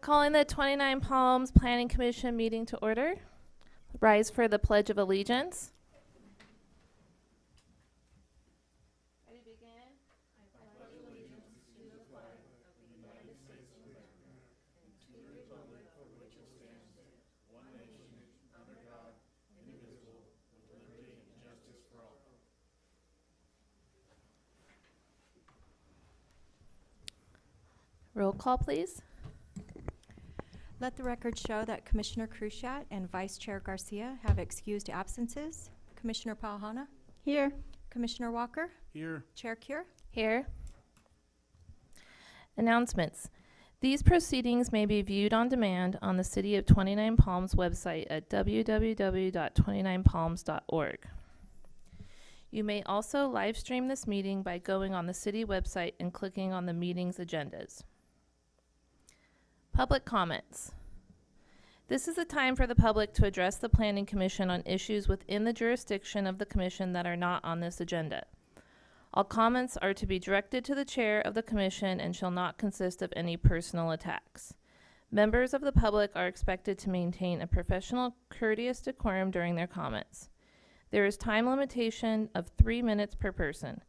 Calling the 29 Palms Planning Commission meeting to order. Rise for the Pledge of Allegiance. Ready to begin? Roll call, please. Let the record show that Commissioner Krushat and Vice Chair Garcia have excused absences. Commissioner Palhana? Here. Commissioner Walker? Here. Chair Cure? Here. Announcements. These proceedings may be viewed on demand on the City of 29 Palms website at www.29palms.org. You may also live stream this meeting by going on the city website and clicking on the meeting's agendas. Public comments. This is a time for the public to address the Planning Commission on issues within the jurisdiction of the Commission that are not on this agenda. All comments are to be directed to the chair of the Commission and shall not consist of any personal attacks. Members of the public are expected to maintain a professional, courteous decorum during their comments. There is time limitation of 3 minutes per person.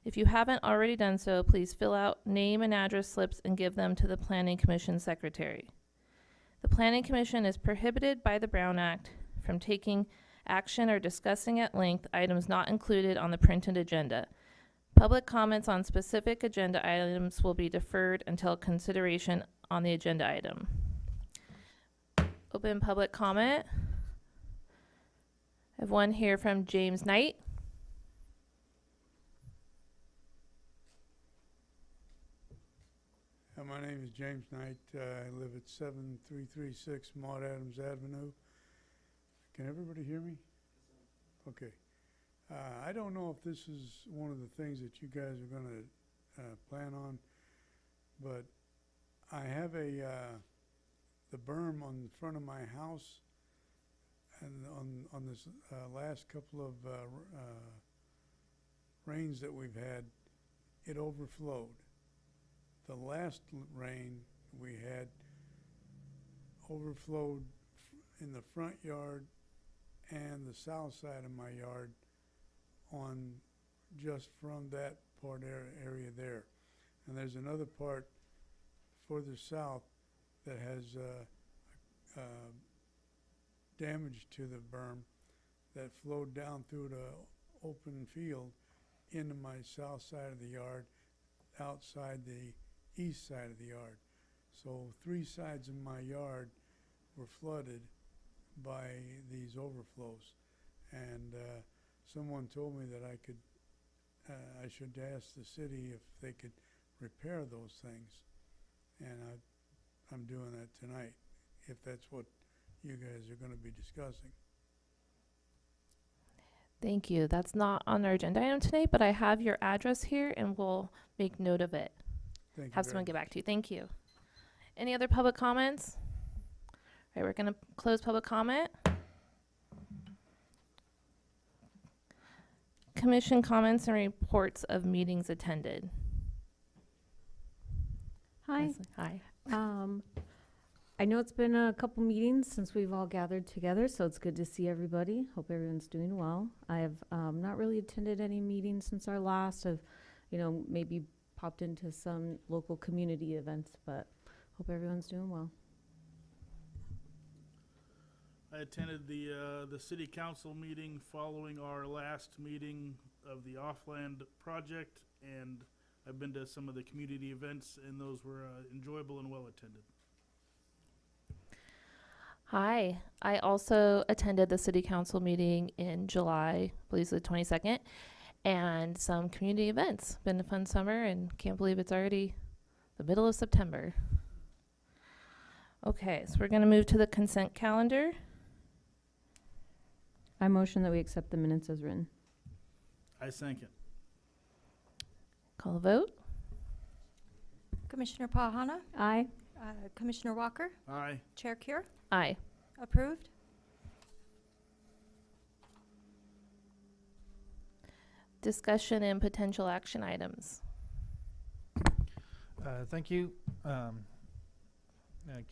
If you haven't already done so, please fill out name and address slips and give them to the Planning Commission Secretary. The Planning Commission is prohibited by the Brown Act from taking action or discussing at length items not included on the printed agenda. Public comments on specific agenda items will be deferred until consideration on the agenda item. Open public comment. I have one here from James Knight. My name is James Knight. I live at 7336 Maud Adams Avenue. Can everybody hear me? Okay. I don't know if this is one of the things that you guys are going to plan on, but I have the berm on the front of my house, and on this last couple of rains that we've had, it overflowed. The last rain we had overflowed in the front yard and the south side of my yard on just from that part area there. And there's another part further south that has damage to the berm that flowed down through the open field into my south side of the yard, outside the east side of the yard. So 3 sides of my yard were flooded by these overflows, and someone told me that I should ask the city if they could repair those things, and I'm doing that tonight, if that's what you guys are going to be discussing. Thank you. That's not on our agenda item today, but I have your address here and we'll make note of it. Thank you. Have someone get back to you. Thank you. Any other public comments? All right, we're going to close public comment. Commission comments and reports of meetings attended. Hi. Leslie, hi. I know it's been a couple meetings since we've all gathered together, so it's good to see everybody. Hope everyone's doing well. I have not really attended any meetings since our last. I've, maybe popped into some local community events, but hope everyone's doing well. I attended the city council meeting following our last meeting of the Offland project, and I've been to some of the community events, and those were enjoyable and well attended. Hi. I also attended the city council meeting in July, I believe it's the 22nd, and some community events. Been a fun summer and can't believe it's already the middle of September. Okay, so we're going to move to the consent calendar. I motion that we accept the minutes as written. I second. Call a vote. Commissioner Palhana? Aye. Commissioner Walker? Aye. Chair Cure? Aye. Approved? Discussion and potential action items. Thank you.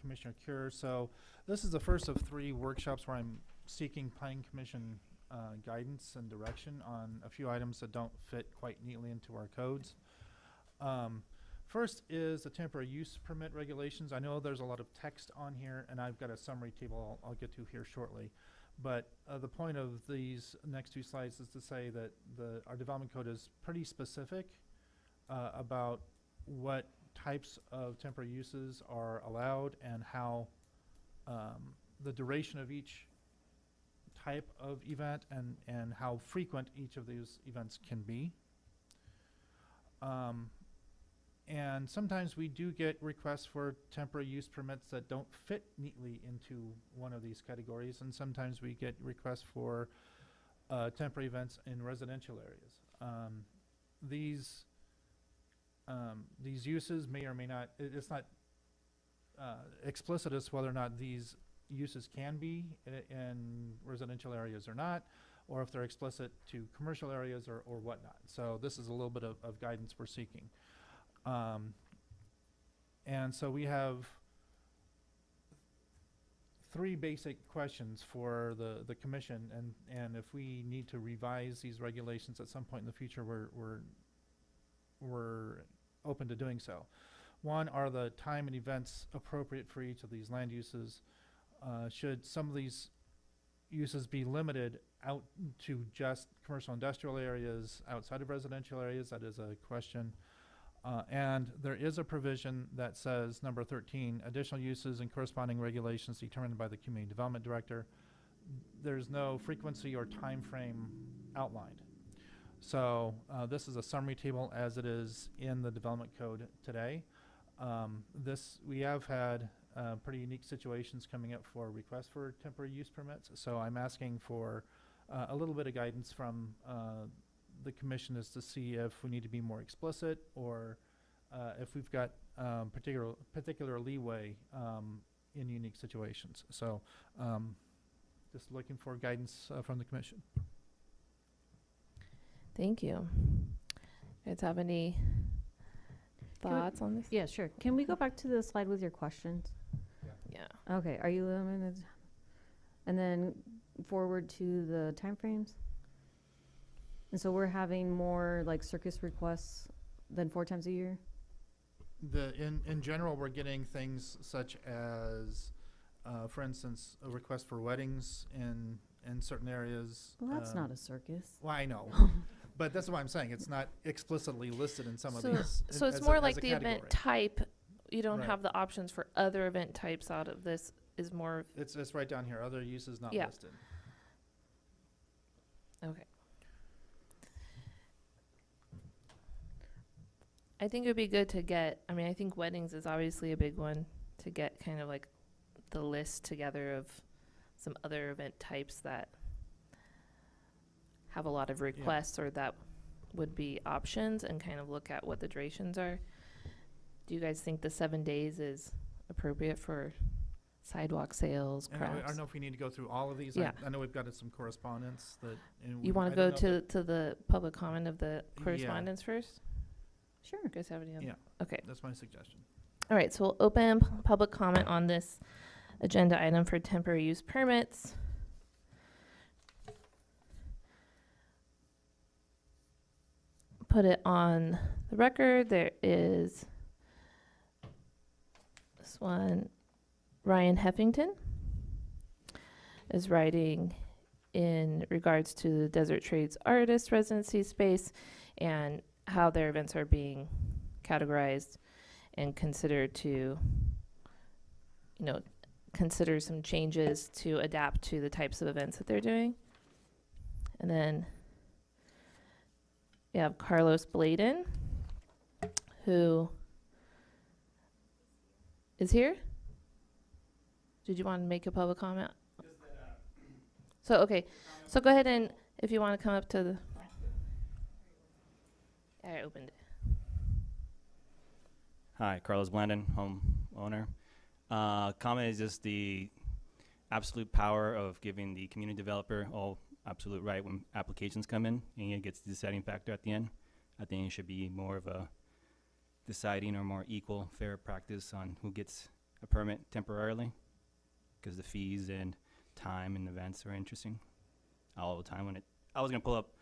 Commissioner Cure. So this is the first of 3 workshops where I'm seeking Planning Commission guidance and direction on a few items that don't fit quite neatly into our codes. First is the temporary use permit regulations. I know there's a lot of text on here, and I've got a summary table I'll get to here shortly. But the point of these next 2 slides is to say that our development code is pretty specific about what types of temporary uses are allowed and how the duration of each type of event and how frequent each of these events can be. And sometimes we do get requests for temporary use permits that don't fit neatly into one of these categories, and sometimes we get requests for temporary events in residential areas. These uses may or may not, it's not explicit as to whether or not these uses can be in residential areas or not, or if they're explicit to commercial areas or whatnot. So this is a little bit of guidance we're seeking. And so we have 3 basic questions for the commission, and if we need to revise these regulations at some point in the future, we're open to doing so. One, are the time and events appropriate for each of these land uses? Should some of these uses be limited out to just commercial industrial areas outside of residential areas? That is a question. And there is a provision that says, number 13, additional uses and corresponding regulations determined by the Community Development Director. There's no frequency or time frame outlined. So this is a summary table as it is in the development code today. We have had pretty unique situations coming up for requests for temporary use permits. So I'm asking for a little bit of guidance from the commission as to see if we need to be more explicit or if we've got particular leeway in unique situations. So just looking for guidance from the commission. Thank you. You guys have any thoughts on this? Yeah, sure. Can we go back to the slide with your questions? Yeah. Okay, are you limited? And then forward to the timeframes? And so we're having more like circus requests than 4 times a year? In general, we're getting things such as, for instance, a request for weddings in certain areas. Well, that's not a circus. Well, I know. But that's what I'm saying. It's not explicitly listed in some of these. So it's more like the event type. You don't have the options for other event types out of this. Is more. It's right down here. Other uses not listed. Okay. I think it would be good to get, I mean, I think weddings is obviously a big one, to get kind of like the list together of some other event types that have a lot of requests or that would be options, and kind of look at what the durations are. Do you guys think the 7 days is appropriate for sidewalk sales, And crafts? I don't know if we need to go through all of these. Yeah. I know we've got some correspondence that. You want to go to the public comment of the correspondence first? Sure. You guys have any other? Yeah. Okay. That's my suggestion. All right, so we'll open public comment on this agenda item for temporary use permits. Put it on the record. There is this one, Ryan Heffington is writing in regards to the Desert Trades Artist Residency Space and how their events are being categorized and considered to, consider some changes to adapt to the types of events that they're doing. And then we have Carlos Bladen, who is here. Did you want to make a public comment? So, okay. So go ahead and, if you want to come up to the... I opened it. Hi, Carlos Blandon, home owner. Comment is just the absolute power of giving the community developer all absolute right when applications come in, and it gets the deciding factor at the end. I think it should be more of a deciding or more equal, fair practice on who gets a permit temporarily, because the fees and time and events are interesting all the time. I was gonna pull up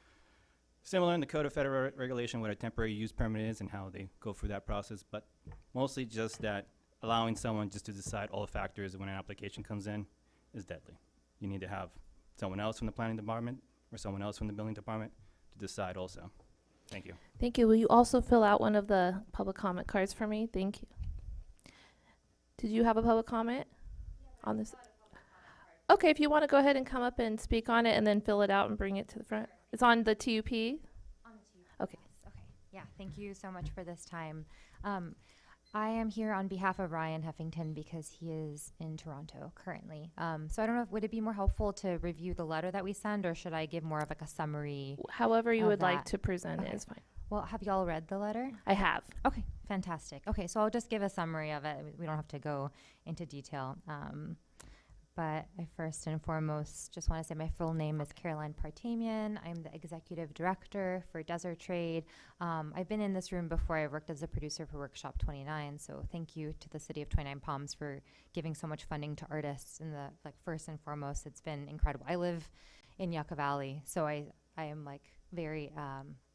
similar in the Code of Federal Regulation what a temporary use permit is and how they go through that process, but mostly just that allowing someone just to decide all the factors when an application comes in is deadly. You need to have someone else from the planning department or someone else from the building department to decide also. Thank you. Thank you. Will you also fill out one of the public comment cards for me? Thank you. Did you have a public comment on this? Okay, if you want to go ahead and come up and speak on it and then fill it out and bring it to the front. It's on the TUP. On the two. Okay. Yes, okay. Yeah, thank you so much for this time. I am here on behalf of Ryan Heffington because he is in Toronto currently. So I don't know, would it be more helpful to review the letter that we send, or should I give more of like a summary? However you Of would like that. to present Okay. it is fine. Well, have y'all read the letter? I have. Okay, fantastic. Okay, so I'll just give a summary of it. We don't have to go into detail. But I first and foremost just want to say my full name is Caroline Partamian. I'm the executive director for Desert Trade. I've been in this room before. I worked as a producer for Workshop 29. So thank you to the City of 29 Palms for giving so much funding to artists. And first and foremost, it's been incredible. I live in Yucca Valley, so I am very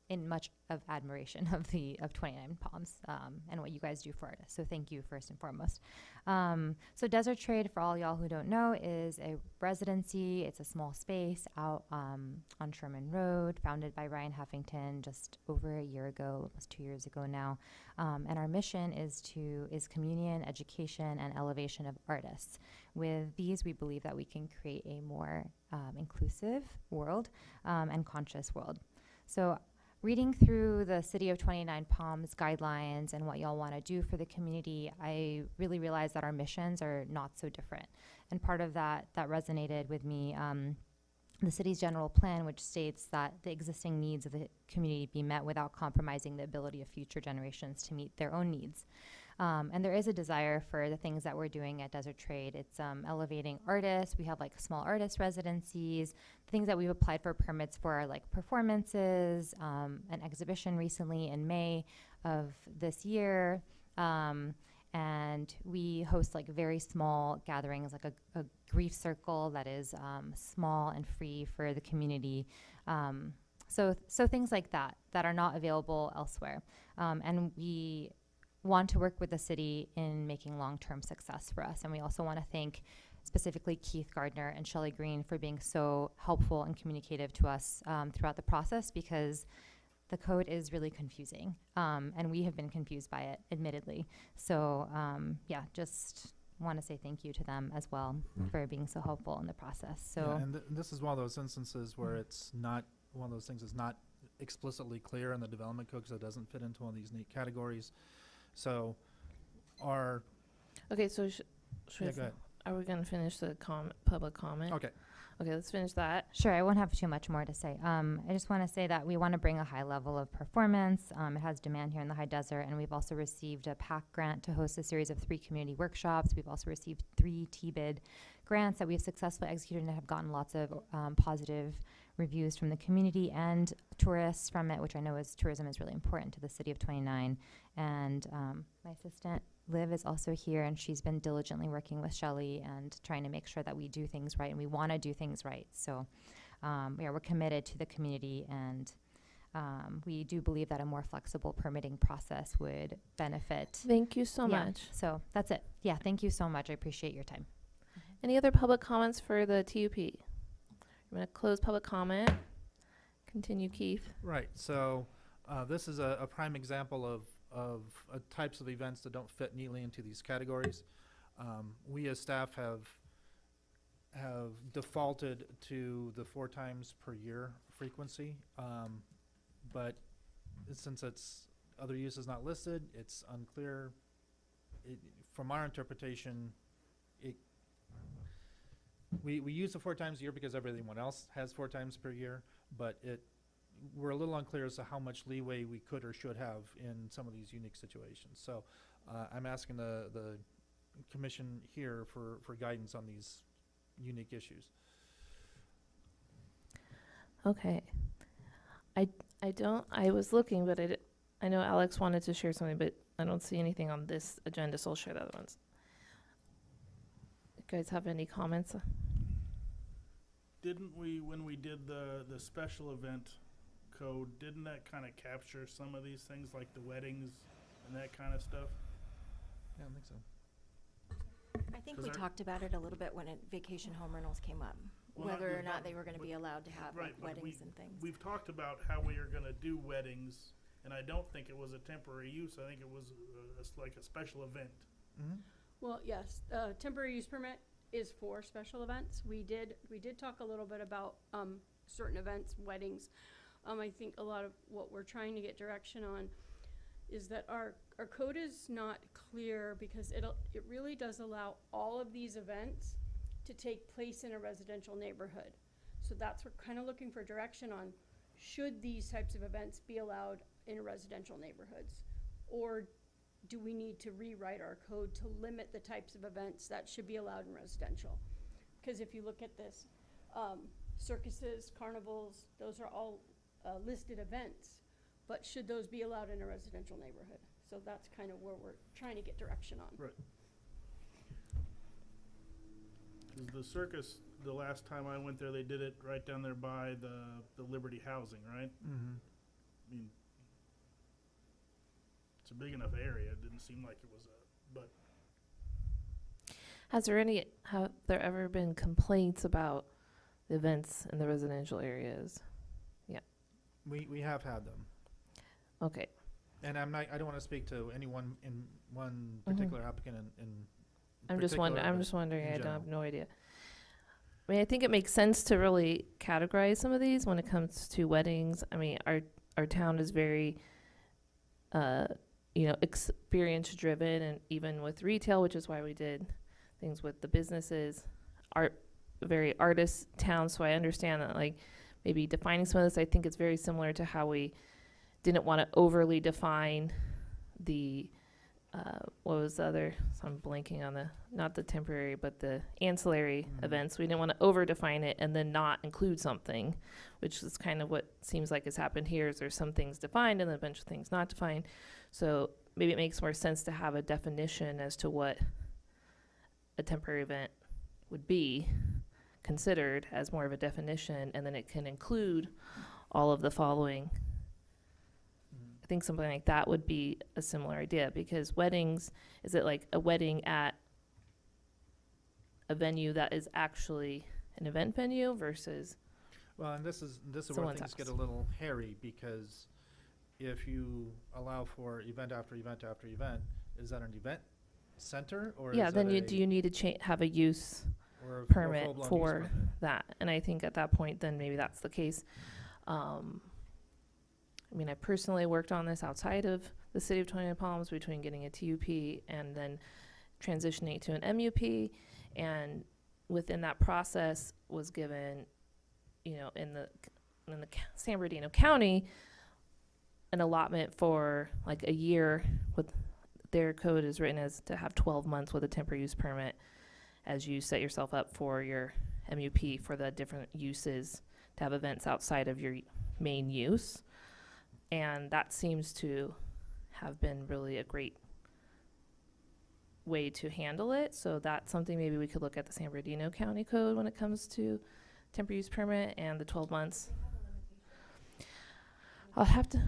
in much of admiration of 29 Palms and what you guys do for artists. So thank you first and foremost. So Desert Trade, for all y'all who don't know, is a residency. It's a small space out on Sherman Road, founded by Ryan Heffington just over a year ago, almost 2 years ago now. And our mission is communion, education, and elevation of artists. With these, we believe that we can create a more inclusive world and conscious world. So reading through the City of 29 Palms guidelines and what y'all want to do for the community, I really realized that our missions are not so different. And part of that resonated with me, the city's general plan, which states that the existing needs of the community be met without compromising the ability of future generations to meet their own needs. And there is a desire for the things that we're doing at Desert Trade. It's elevating artists. We have small artist residencies. The things that we've applied for permits for are performances, an exhibition recently in May of this year. And we host very small gatherings, a grief circle that is small and free for the community. So things like that are not available elsewhere. And we want to work with the city in making long-term success for us. And we also want to thank specifically Keith Gardner and Shelley Green for being so helpful and communicative to us throughout the process, because the code is really confusing. And we have been confused by it, admittedly. So just want to say thank you to them as well for being so helpful in the process. So Yeah, and this is one of those instances where it's not, one of those things is not explicitly clear in the development code, because it doesn't fit into one of these neat categories. So Okay, so yeah, go ahead. are we going to finish the public comment? Okay. Okay, let's finish that. sure, I won't have too much more to say. I just want to say that we want to bring a high level of performance. It has demand here in the high desert, and we've also received a PAC grant to host a series of 3 community workshops. We've also received 3 TBID grants that we've successfully executed and have gotten lots of positive reviews from the community and tourists from it, which I know tourism is really important to the City of 29. And my assistant Liv is also here, and she's been diligently working with Shelley and trying to make sure that we do things right, and we want to do things right. So we're committed to the community, and we do believe that a more flexible permitting process would benefit. Thank you so Yeah, much. So that's it. Yeah, thank you so much. I appreciate your time. Any other public comments for the TUP? I'm going to close public comment. Continue, Keith. Right. So this is a prime example of types of events that don't fit neatly into these categories. We as staff have defaulted to the 4 times per year frequency, but since other use is not listed, it's unclear. From our interpretation, we use the 4 times a year because everyone else has 4 times per year, but we're a little unclear as to how much leeway we could or should have in some of these unique situations. So I'm asking the commission here for guidance on these unique issues. Okay. I was looking, but I know Alex wanted to share something, but I don't see anything on this agenda, so I'll share the other ones. guys have any comments? Didn't we, when we did the special event code, didn't that kind of capture some of these things like the weddings and that kind of stuff? Yeah, I think so. I think 'Cause we our- talked about it a little bit when vacation home rentals came up, Well, not whether or just not that, they were gonna but- be allowed to have Right, like but weddings and things. We've talked about how we are gonna do weddings, and I don't think it was a temporary use. I think it was like a special event. Mm-hmm. Well, yes, temporary use permit is for special events. We did talk a little bit about, certain events, weddings. I think a lot of what we're trying to get direction on is that our code is not clear because it really does allow all of these events to take place in a residential neighborhood. So that's, we're kind of looking for direction on, should these types of events be allowed in residential neighborhoods? Or do we need to rewrite our code to limit the types of events that should be allowed in residential? Because if you look at this, circuses, carnivals, those are all listed events, but should those be allowed in a residential neighborhood? So that's kind of where we're trying to get direction on. Right. 'Cause the circus, the last time I went there, they did it right down there by the Liberty Housing, right? Mm-hmm. I mean, it's a big enough area. It didn't seem like it was but Have there ever been complaints about the events in the residential areas? We have had them. Okay. And I don't want to speak to anyone in one Mhm. particular applicant in I'm just wondering. in I don't have general. no idea. I mean, I think it makes sense to really categorize some of these when it comes to weddings. I mean, our town is very, experience driven, and even with retail, which is why we did things with the businesses, very artist town. So I understand that, like, maybe defining some of this. I think it's very similar to how we didn't want to overly define the what was the other, so I'm blanking on not the temporary, but the ancillary events. We didn't want to over define it and then not include something, which is kind of what seems like has happened here. Is there's some things defined and then a bunch of things not defined. So maybe it makes more sense to have a definition as to what a temporary event would be considered as more of a definition, and then it can include all of the following. I think something like that would be a similar idea, because weddings, is it like a wedding at a venue that is actually an event venue versus, Well, and this is where Someone's things get a house. little hairy, because if you allow for event after event after event, is that an event center or yeah, is then that do you need to have a use or a permit full-blown use for permit? that? And I think at that point, then maybe that's the case. I mean, I personally worked on this outside of the city of Twenty Palms, between getting a TUP and then transitioning to an MUP, and within that process was given, in the San Bernardino County, an allotment for like a year. With their code is written as to have 12 months with a temporary use permit as you set yourself up for your MUP for the different uses, to have events outside of your main use. And that seems to have been really a great way to handle it. So that's something maybe we could look at the San Bernardino County code when it comes to temporary use permit and the 12 months. I'll have to.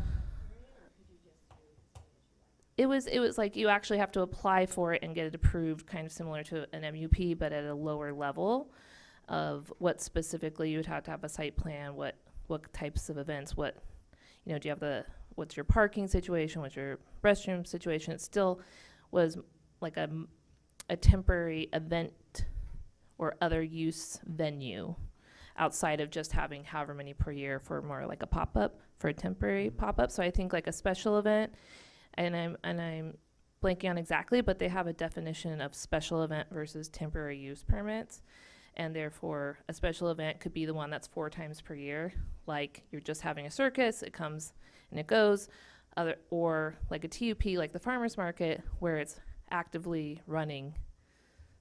It was like you actually have to apply for it and get it approved, kind of similar to an MUP, but at a lower level of what specifically you would have to have a site plan, what types of events, do you have what's your parking situation, what's your restroom situation. It still was like a temporary event or other use venue outside of just having however many per year for more like a pop-up, for a temporary pop-up. So I think like a special event, and I'm blanking on exactly, but they have a definition of special event versus temporary use permits. And therefore, a special event could be the one that's 4 times per year, like you're just having a circus, it comes and it goes, or like a TUP, like the farmer's market, where it's actively running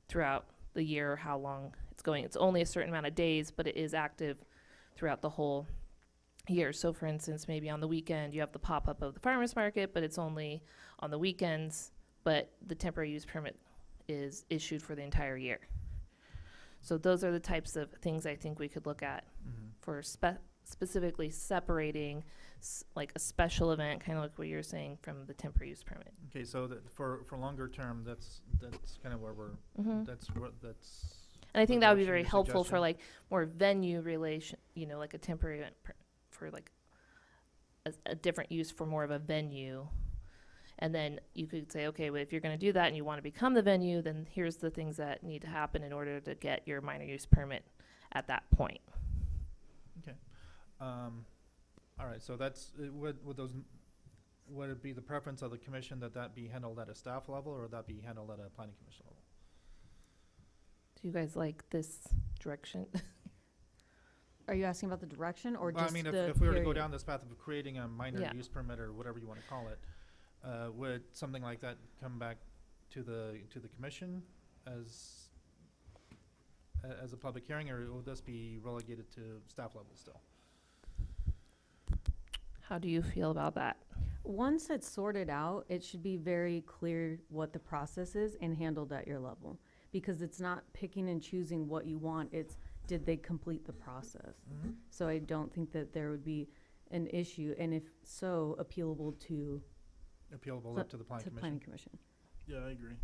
throughout the year, or how long it's going. It's only a certain amount of days, but it is active throughout the whole year. So for instance, maybe on the weekend you have the pop-up of the farmer's market, but it's only on the weekends, but the temporary use permit is issued for the entire year. So those are the types of things I think we could look at for specifically separating like a special event, kind of like what you're saying, from the temporary use permit. Okay, so that for longer term, that's kind of where we're, that's. And I think that would be direction very you're helpful for suggesting. like more venue relation, like a temporary event for like a different use for more of a venue. And then you could say, okay, well, if you're going to do that and you want to become the venue, then here's the things that need to happen in order to get your minor use permit at that point. Okay. All right, so that's, would it be the preference of the commission that be handled at a staff level, or would that be handled at a planning commission level? Do you guys like this direction? Are you asking about the direction or Well, just I mean, the if we were to go period? down this path of creating a minor Yeah. use permit or whatever you want to call it, would something like that come back to the commission as a public hearing, or will this be relegated to staff level still? How do you feel about that? Once it's sorted out, it should be very clear what the process is and handled at your level. Because it's not picking and choosing what you want, it's did they complete the process? So I don't think that there would be an issue, and if so, appealable to Appealable up to the planning commission? commission. Yeah, I agree.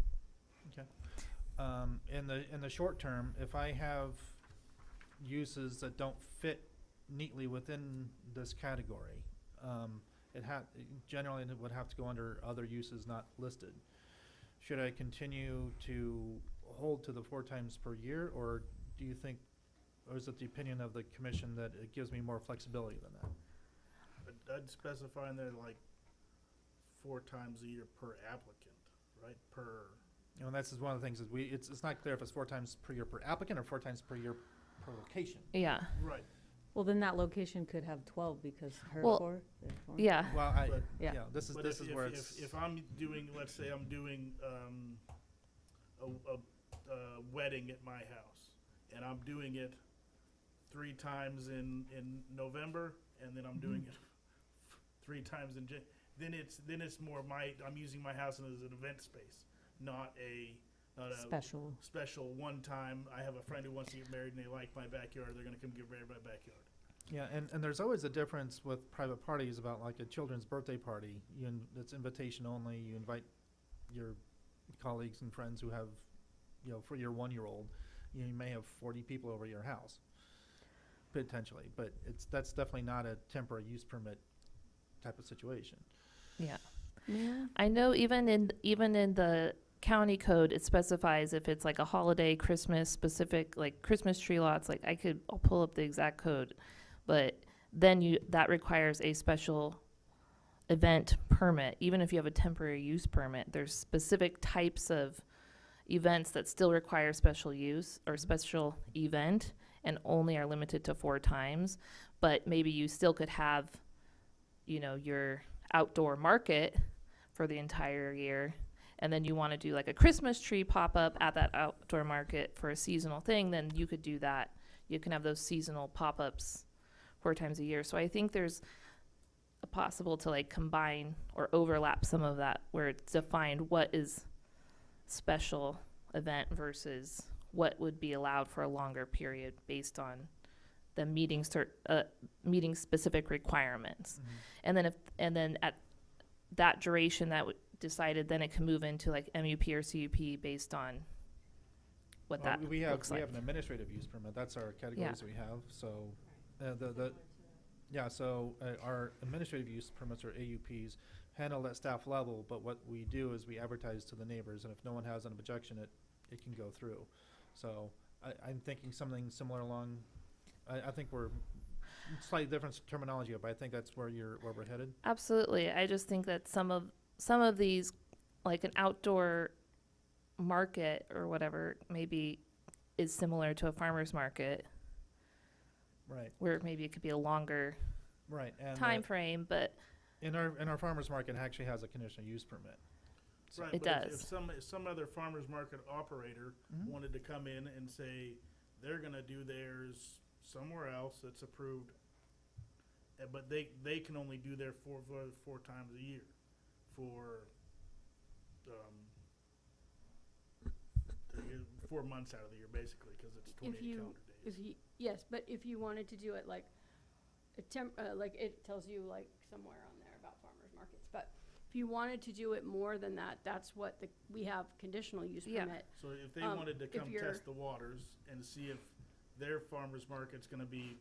In the short term, if I have uses that don't fit neatly within this category, generally it would have to go under other uses not listed. Should I continue to hold to the 4 times per year, or do you think, or is it the opinion of the commission that it gives me more flexibility than that? I'd specify in there like 4 times a year per applicant, right? And that's one of the things is it's not clear if it's 4 times per year per applicant or 4 times per year per location. Yeah. Right. Well, then that location could have 12 because her Well, 4, therefore. Yeah. Well, But- Yeah. this But is where it's. if I'm doing, let's say I'm doing a wedding at my house, and I'm doing it 3 times in November, and then I'm doing it 3 times in then it's more I'm using my house as an event space, not a Special. one time. I have a friend who wants to get married and they like my backyard. They're going to come get married in my backyard. Yeah, and there's always a difference with private parties about like a children's birthday party. It's invitation only. You invite your colleagues and friends who have, for your 1-year-old, you may have 40 people over your house, potentially. But that's definitely not a temporary use permit type of situation. Yeah. Yeah. I know even in the county code, it specifies if it's like a holiday, Christmas specific, like Christmas tree lots, like I'll pull up the exact code, but then that requires a special event permit. Even if you have a temporary use permit, there's specific types of events that still require special use or special event and only are limited to 4 times. But maybe you still could have, your outdoor market for the entire year, and then you want to do like a Christmas tree pop-up at that outdoor market for a seasonal thing, then you could do that. You can have those seasonal pop-ups 4 times a year. So I think there's a possible to like combine or overlap some of that where it's defined what is special event versus what would be allowed for a longer period based on the meeting specific requirements. And then at that duration that decided, then it can move into like MUP or CUP based on what that we have looks like. an administrative use permit. That's our categories that we have. So our administrative use permits or AUPs handled at staff level. But what we do is we advertise to the neighbors, and if no one has an objection, it can go through. So I'm thinking something similar along. I think we're slightly different terminology, but I think that's where we're headed. Absolutely. I just think that some of these, like an outdoor market or whatever, maybe is similar to a farmer's market. Right. Where maybe it could be a longer And time frame, but in our farmers market actually has a conditional use permit. Right, It but does. If some other farmer's market operator wanted to come in and say they're going to do theirs somewhere else that's approved, but they can only do their 4 times a year 4 months out of the year, basically, because it's 28 calendar days. Yes, but if you wanted to do it like like it tells you like somewhere on there about farmers markets, but if you wanted to do it more than that, that's what we have conditional use Yeah. permit. So if they Um, wanted to if come you're- test the waters and see if their farmer's market's gonna be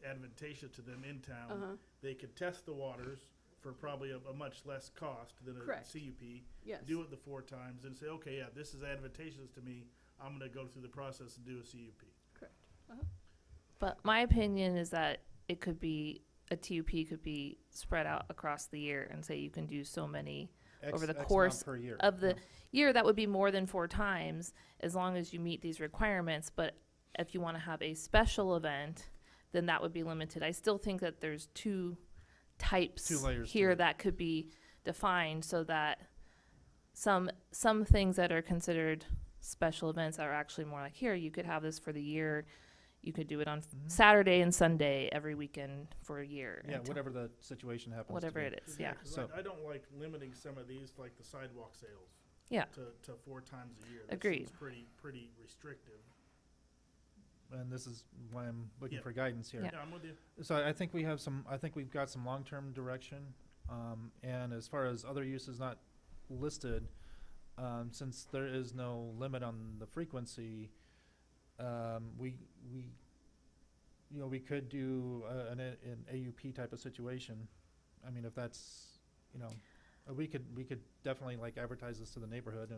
advantageous to them in town, Uh-huh, they could test the waters for probably a much less cost than a Correct. CUP. yes. Do it the 4 times and say, okay, yeah, this is advantageous to me. I'm gonna go through the process and do a CUP. Correct. But my opinion is that it could be, a TUP could be spread out across the year and say you can do so many over the X amount course per year. of the Yeah. year. That would be more than 4 times as long as you meet these requirements. But if you want to have a special event, then that would be limited. I still think that there's 2 types Two layers to here it. that could be defined so that some things that are considered special events are actually more like, here, you could have this for the year. You could do it on Mhm. Saturday and Sunday every weekend for a year. Yeah, until- whatever the situation happens to whatever be. it is, yeah. 'Cause So- I don't like limiting some of these, like the sidewalk sales. Yeah. To 4 times a year. That Agreed. seems pretty restrictive. And this is why I'm looking Yeah. for guidance here. Yeah. Yeah, I'm with you. So I think we've got some long-term direction. And as far as other uses not listed, since there is no limit on the frequency, we could do an AUP type of situation. I mean, if that's, we could definitely like advertise this to the neighborhood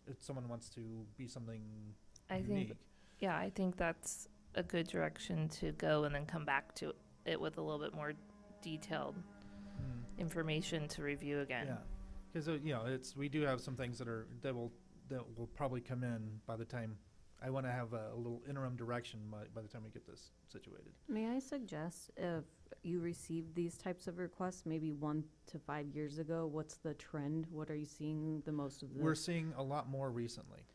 if someone wants to be something I unique. think, yeah, I think that's a good direction to go and then come back to it with a little bit more detailed Mm. information to review again. Yeah, because we do have some things that will probably come in by the time. I want to have a little interim direction by the time we get this situated. May I suggest, if you received these types of requests maybe 1 to 5 years ago, what's the trend? What are you seeing the most of We're seeing a lot more recently.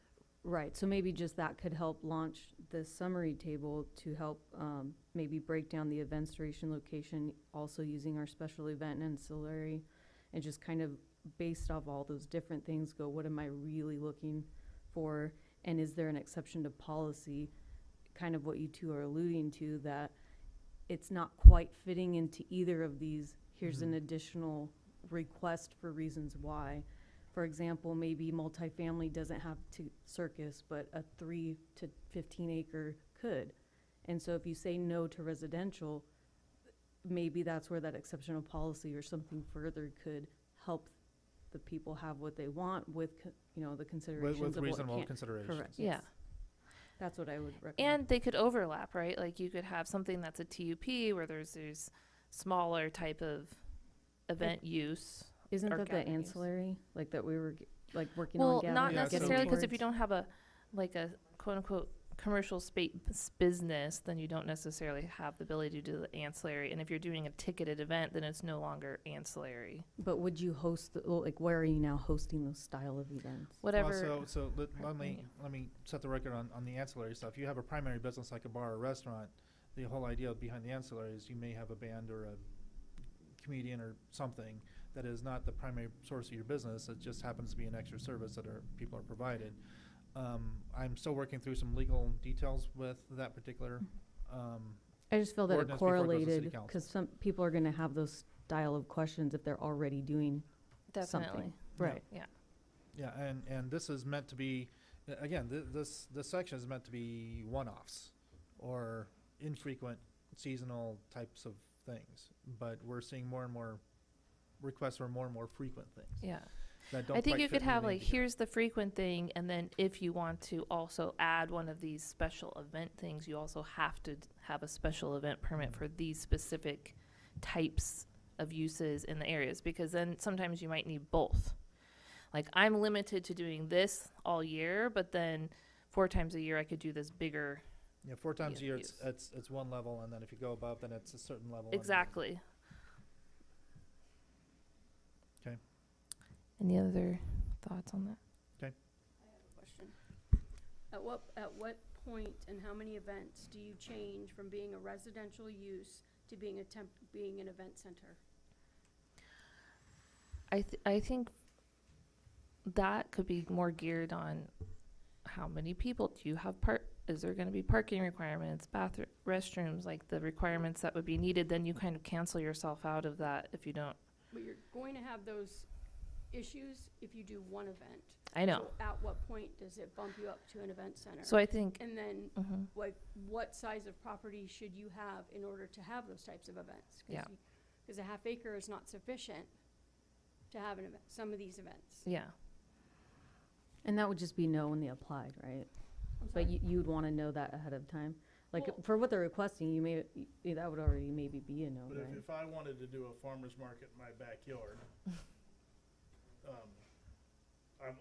Right, so maybe just that could help launch this summary table to help maybe break down the events, duration, location, also using our special event and ancillary, and just kind of based off all those different things, go, what am I really looking for? And is there an exception to policy? Kind of what you two are alluding to, that it's not quite fitting into either of these. Here's an Mhm. additional request for reasons why. For example, maybe multifamily doesn't have to circus, but a 3 to 15 acre could. And so if you say no to residential, maybe that's where that exceptional policy or something further could help the people have what they want with, the considerations With of what reasonable can't. considerations. Correct. Yeah. That's what I would recommend. And they could overlap, right? Like you could have something that's a TUP where there's smaller type of event use. Isn't or that the gathering use. ancillary, like that we were working on Well, gathering? not Yeah, so- necessarily, because if you towards? don't have a quote unquote commercial space business, then you don't necessarily have the ability to do the ancillary. And if you're doing a ticketed event, then it's no longer ancillary. But would you host, where are you now hosting those style of events? Whatever. Well, so let Pardon me me. let me set the record on the ancillary stuff. You have a primary business like a bar or restaurant. The whole idea behind the ancillary is you may have a band or a comedian or something that is not the primary source of your business. It just happens to be an extra service that people are provided. I'm still working through some legal details with that particular. I just feel that it Ordinance before it goes to city correlated, council. because some people are gonna have those style of questions if they're already doing Definitely. something. Right. Yeah, and this is meant to be, again, this section is meant to be one-offs or infrequent seasonal types of things. But we're seeing more and more requests for more and more frequent things Yeah. that don't I think quite you fit could in the have name like, here. here's the frequent thing, and then if you want to also add one of these special event things, you also have to have a special event permit for these specific types of uses in the areas, because then sometimes you might need both. Like, I'm limited to doing this all year, but then 4 times a year I could do this bigger. Yeah, 4 times a year, use. it's one level, and then if you go above, then it's a certain level. and- Exactly. 'Kay. Any other thoughts on that? Question. At what point and how many events do you change from being a residential use to being being an event center? I think that could be more geared on how many people do you have is there going to be parking requirements, restrooms, like the requirements that would be needed, then you kind of cancel yourself out of that if you don't. But you're going to have those issues if you do one event. I know. So at what point does it bump you up to an event center? So I think, And then, mhm. like, what size of property should you have in order to have those types of events? Yeah. Because a half acre is not sufficient to have an event, some of these events. Yeah. And that would just be no when they applied, right? I'm But sorry. you would want to know that ahead of time. Like, Well- for what they're requesting, that would already maybe be a no, But right? if I wanted to do a farmer's market in my backyard,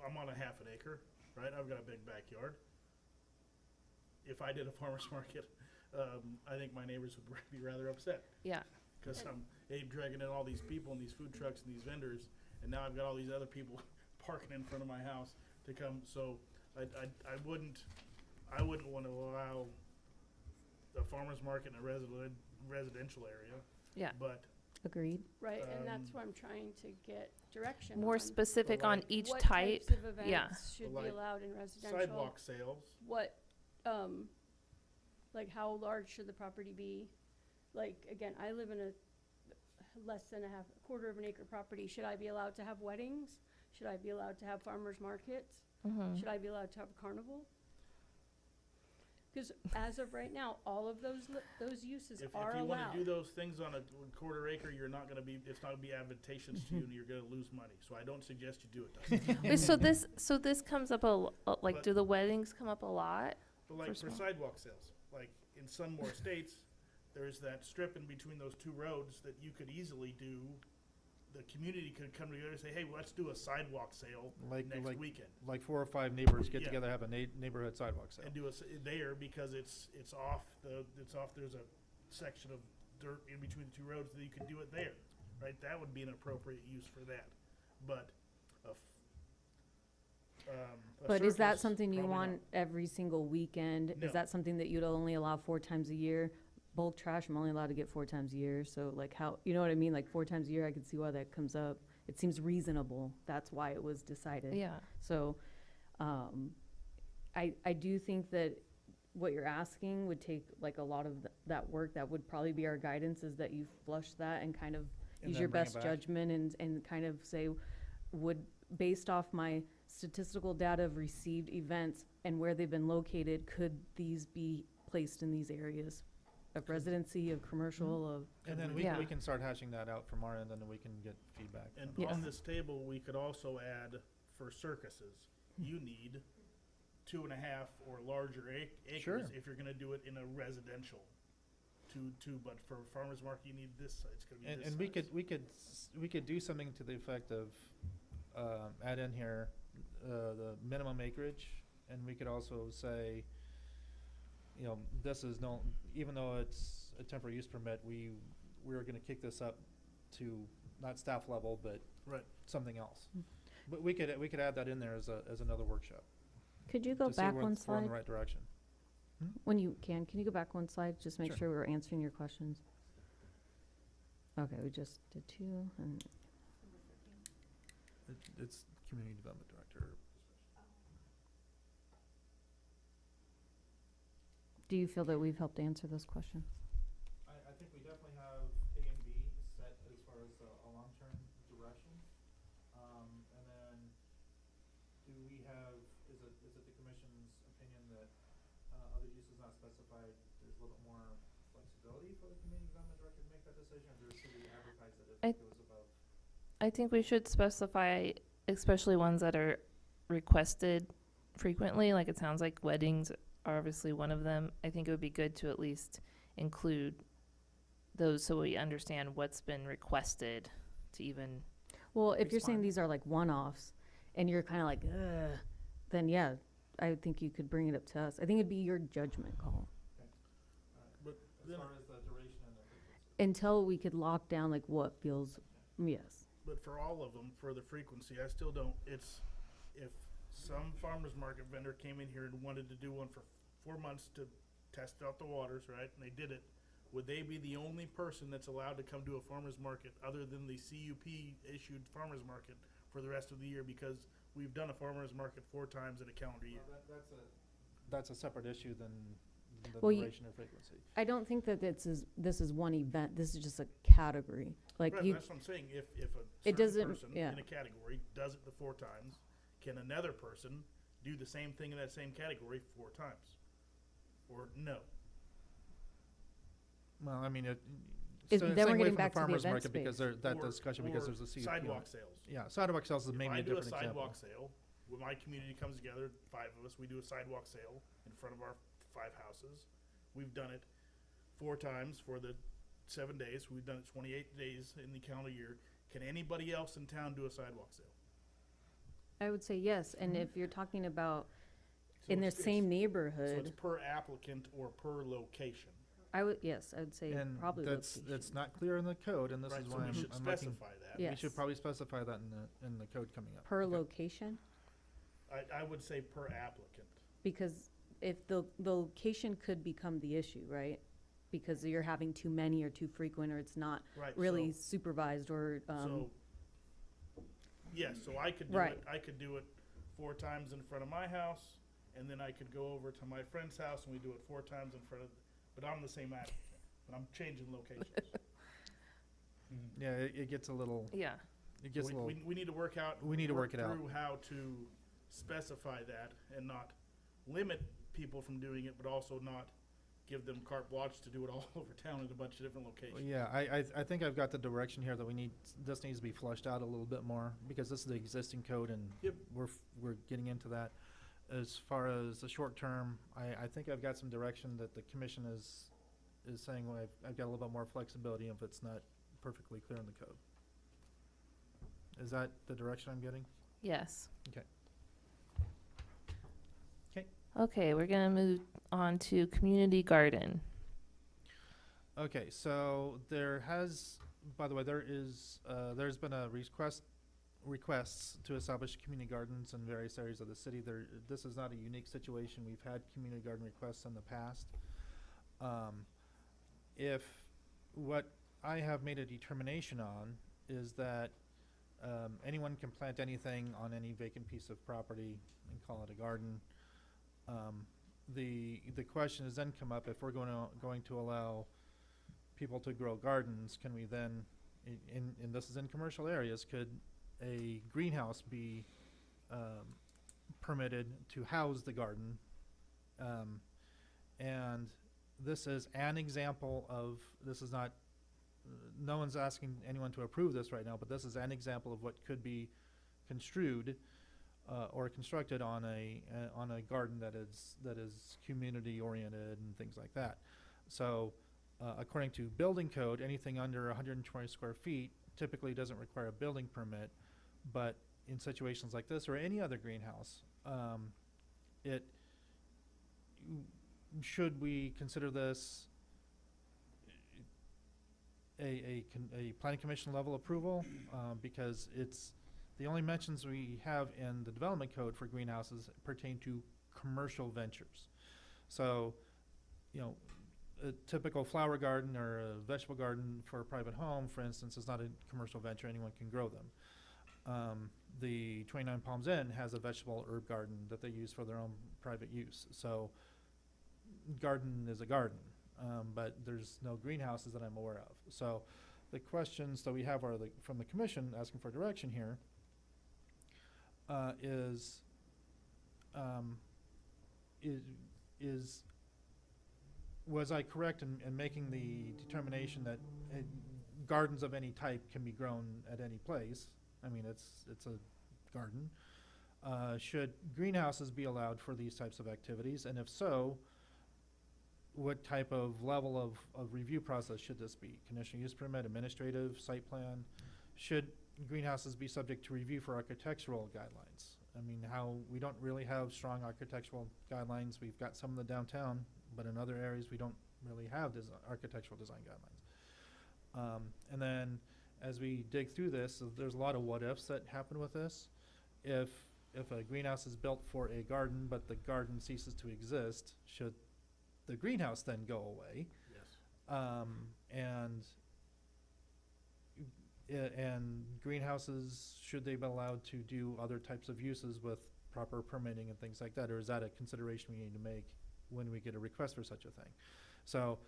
I'm on a half an acre, right? I've got a big backyard. If I did a farmer's market, I think my neighbors would be rather upset. Yeah. Because I'm dragging in all these people and these food trucks and these vendors, and now I've got all these other people parking in front of my house to come. So I wouldn't want to allow a farmer's market in a residential area. Yeah. But Agreed. Right, and that's Um, why I'm trying to get direction More on specific Well, on like- each what type. types of Yeah. events should Well, be like allowed in residential. sidewalk sales, What, like how large should the property be? Like, again, I live in a less than quarter of an acre property. Should I be allowed to have weddings? Should I be allowed to have farmers markets? Mhm. Should I be allowed to have a carnival? Because as of right now, all of those uses if are you want to do allowed. those things on a quarter acre, it's not going to be advantageous to you, and you're going to lose money. So I don't suggest you do it. Dustin. Wait, so this comes up like, But- do the weddings come up a lot? But like For for small. sidewalk sales, like in some more states, there's that strip in between those two roads that you could easily do. The community could come together and say, hey, let's do a sidewalk sale Like, next like, weekend. like 4 or 5 neighbors get Yeah. together, have a neighborhood sidewalk sale. And do there because it's off, there's a section of dirt in between the two roads that you could do it there, right? That would be an appropriate use for that. But a But is that circus, something you probably want not. every single weekend? No. Is that something that you'd only allow 4 times a year? Bulk trash, I'm only allowed to get 4 times a year, so like how, you know what I mean? Like 4 times a year, I could see why that comes up. It seems reasonable. That's why it was decided. Yeah. So, I do think that what you're asking would take like a lot of that work. That would probably be our guidance, is that you flush that and kind of And use then your bring it best back. judgment and kind of say, based off my statistical data of received events and where they've been located, could these be placed in these areas of residency, of commercial, of, And then Yeah. we can start hashing that out from our end, and then we can get feedback. And from- on this table, we could also add for circuses, you need 2.5 or larger acres Sure. if you're gonna do it in a residential. But for farmer's market, you need this, it's gonna be this And size. we could do something to the effect of, add in here, the minimum acreage, and we could also say, you know, this is no, even though it's a temporary use permit, we're gonna kick this up to not staff level, but Right. something else. But we could add that in there as another workshop. could you go to see back we're- one if we're in slide? the right direction. When you can you go back one slide? Just make Sure. sure we're answering your questions. Okay, we just did 2 and It's community development director. do you feel that we've helped answer those questions? I think we definitely have A and B set as far as a long-term direction. And then, do we have, is it the commission's opinion that, other uses not specified, there's a little bit more flexibility for the community development director to make that decision, or should we advertise it if it goes above? I think we should specify, especially ones that are requested frequently, like it sounds like weddings are obviously one of them. I think it would be good to at least include those so we understand what's been requested to even, Well, if you're saying Respond. these are like one-offs and you're kind of like, ugh, then yeah, I think you could bring it up to us. I think it'd be your judgment call But As then, far as the duration and the frequency. until we could lock down like what feels, yes. but for all of them, for the frequency, I still don't, if some farmer's market vendor came in here and wanted to do one for 4 months to test out the waters, right, and they did it, would they be the only person that's allowed to come to a farmer's market other than the CUP issued farmer's market for the rest of the year? Because we've done a farmer's market 4 times in a calendar year. That's a separate issue than the Well, duration or frequency. I don't think that this is one event. This is just a category. Like Right, you, that's what I'm saying. If a It certain doesn't- person yeah. in a category does it the 4 times, can another person do the same thing in that same category 4 times? Or no? Well, I mean, Then staying we're away getting from back to the farmer's event market because space. that Or- discussion because or there's a CUP. sidewalk sales. Yeah, sidewalk sales is If maybe I a do a different example. sidewalk sale, when my community comes together, 5 of us, we do a sidewalk sale in front of our 5 houses. We've done it 4 times for the 7 days. We've done it 28 days in the calendar year. Can anybody else in town do a sidewalk sale? I would say yes. And if you're talking about So in the it's- same So neighborhood, it's per applicant or per location. I would say And probably that's location. not clear in the code, and this Right, is so why we I'm should looking. specify that. Yeah. We should Yes. probably specify that in the code coming up. Per Okay. location, I would say per applicant. because if the location could become the issue, right? Because you're having too many or too frequent, or it's not Right. really So, supervised, or yes, so I could do Right. it. I could do it 4 times in front of my house, and then I could go over to my friend's house and we do it 4 times in front of. But I'm the same applicant. But I'm changing locations. Yeah, it gets a little. Yeah. It gets So a little. we need to work out. We need to work it out. through how to specify that and not limit people from doing it, but also not give them carte blanche to do it all over town in a bunch of different locations. Yeah, I think I've got the direction here that this needs to be flushed out a little bit more, because this is the existing code and Yep. we're getting into that. As far as the short term, I think I've got some direction that the commission is saying, well, I've got a little bit more flexibility if it's not perfectly clear in the code. Is that the direction I'm getting? Yes. Okay. Okay, we're gonna move on to community garden. Okay, so there's been a requests to establish community gardens in various areas of the city. This is not a unique situation. We've had community garden requests in the past. If what I have made a determination on is that anyone can plant anything on any vacant piece of property and call it a garden. The question has then come up, if we're going to allow people to grow gardens, can we then, and this is in commercial areas, could a greenhouse be permitted to house the garden? And this is an example of, this is not, no one's asking anyone to approve this right now, but this is an example of what could be construed or constructed on a garden that is community oriented and things like that. So according to building code, anything under 120 square feet typically doesn't require a building permit, but in situations like this or any other greenhouse, should we consider this a planning commission level approval? Because it's the only mentions we have in the development code for greenhouses pertain to commercial ventures. So, a typical flower garden or a vegetable garden for a private home, for instance, is not a commercial venture. Anyone can grow them. The 29 Palms Inn has a vegetable herb garden that they use for their own private use. So, garden is a garden, but there's no greenhouses that I'm aware of. So, the questions that we have are from the commission asking for direction here. Was I correct in making the determination that gardens of any type can be grown at any place? I mean, it's a garden. Should greenhouses be allowed for these types of activities? And if so, what type of level of review process should this be? Conditional use permit, administrative, site plan? Should greenhouses be subject to review for architectural guidelines? I mean, we don't really have strong architectural guidelines. We've got some in the downtown, but in other areas we don't really have architectural design guidelines. And then as we dig through this, there's a lot of what ifs that happen with this. If a greenhouse is built for a garden, but the garden ceases to exist, should the greenhouse then go away? Yes. And and greenhouses, should they be allowed to do other types of uses with proper permitting and things like that? Or is that a consideration we need to make when we get a request for such a thing? So,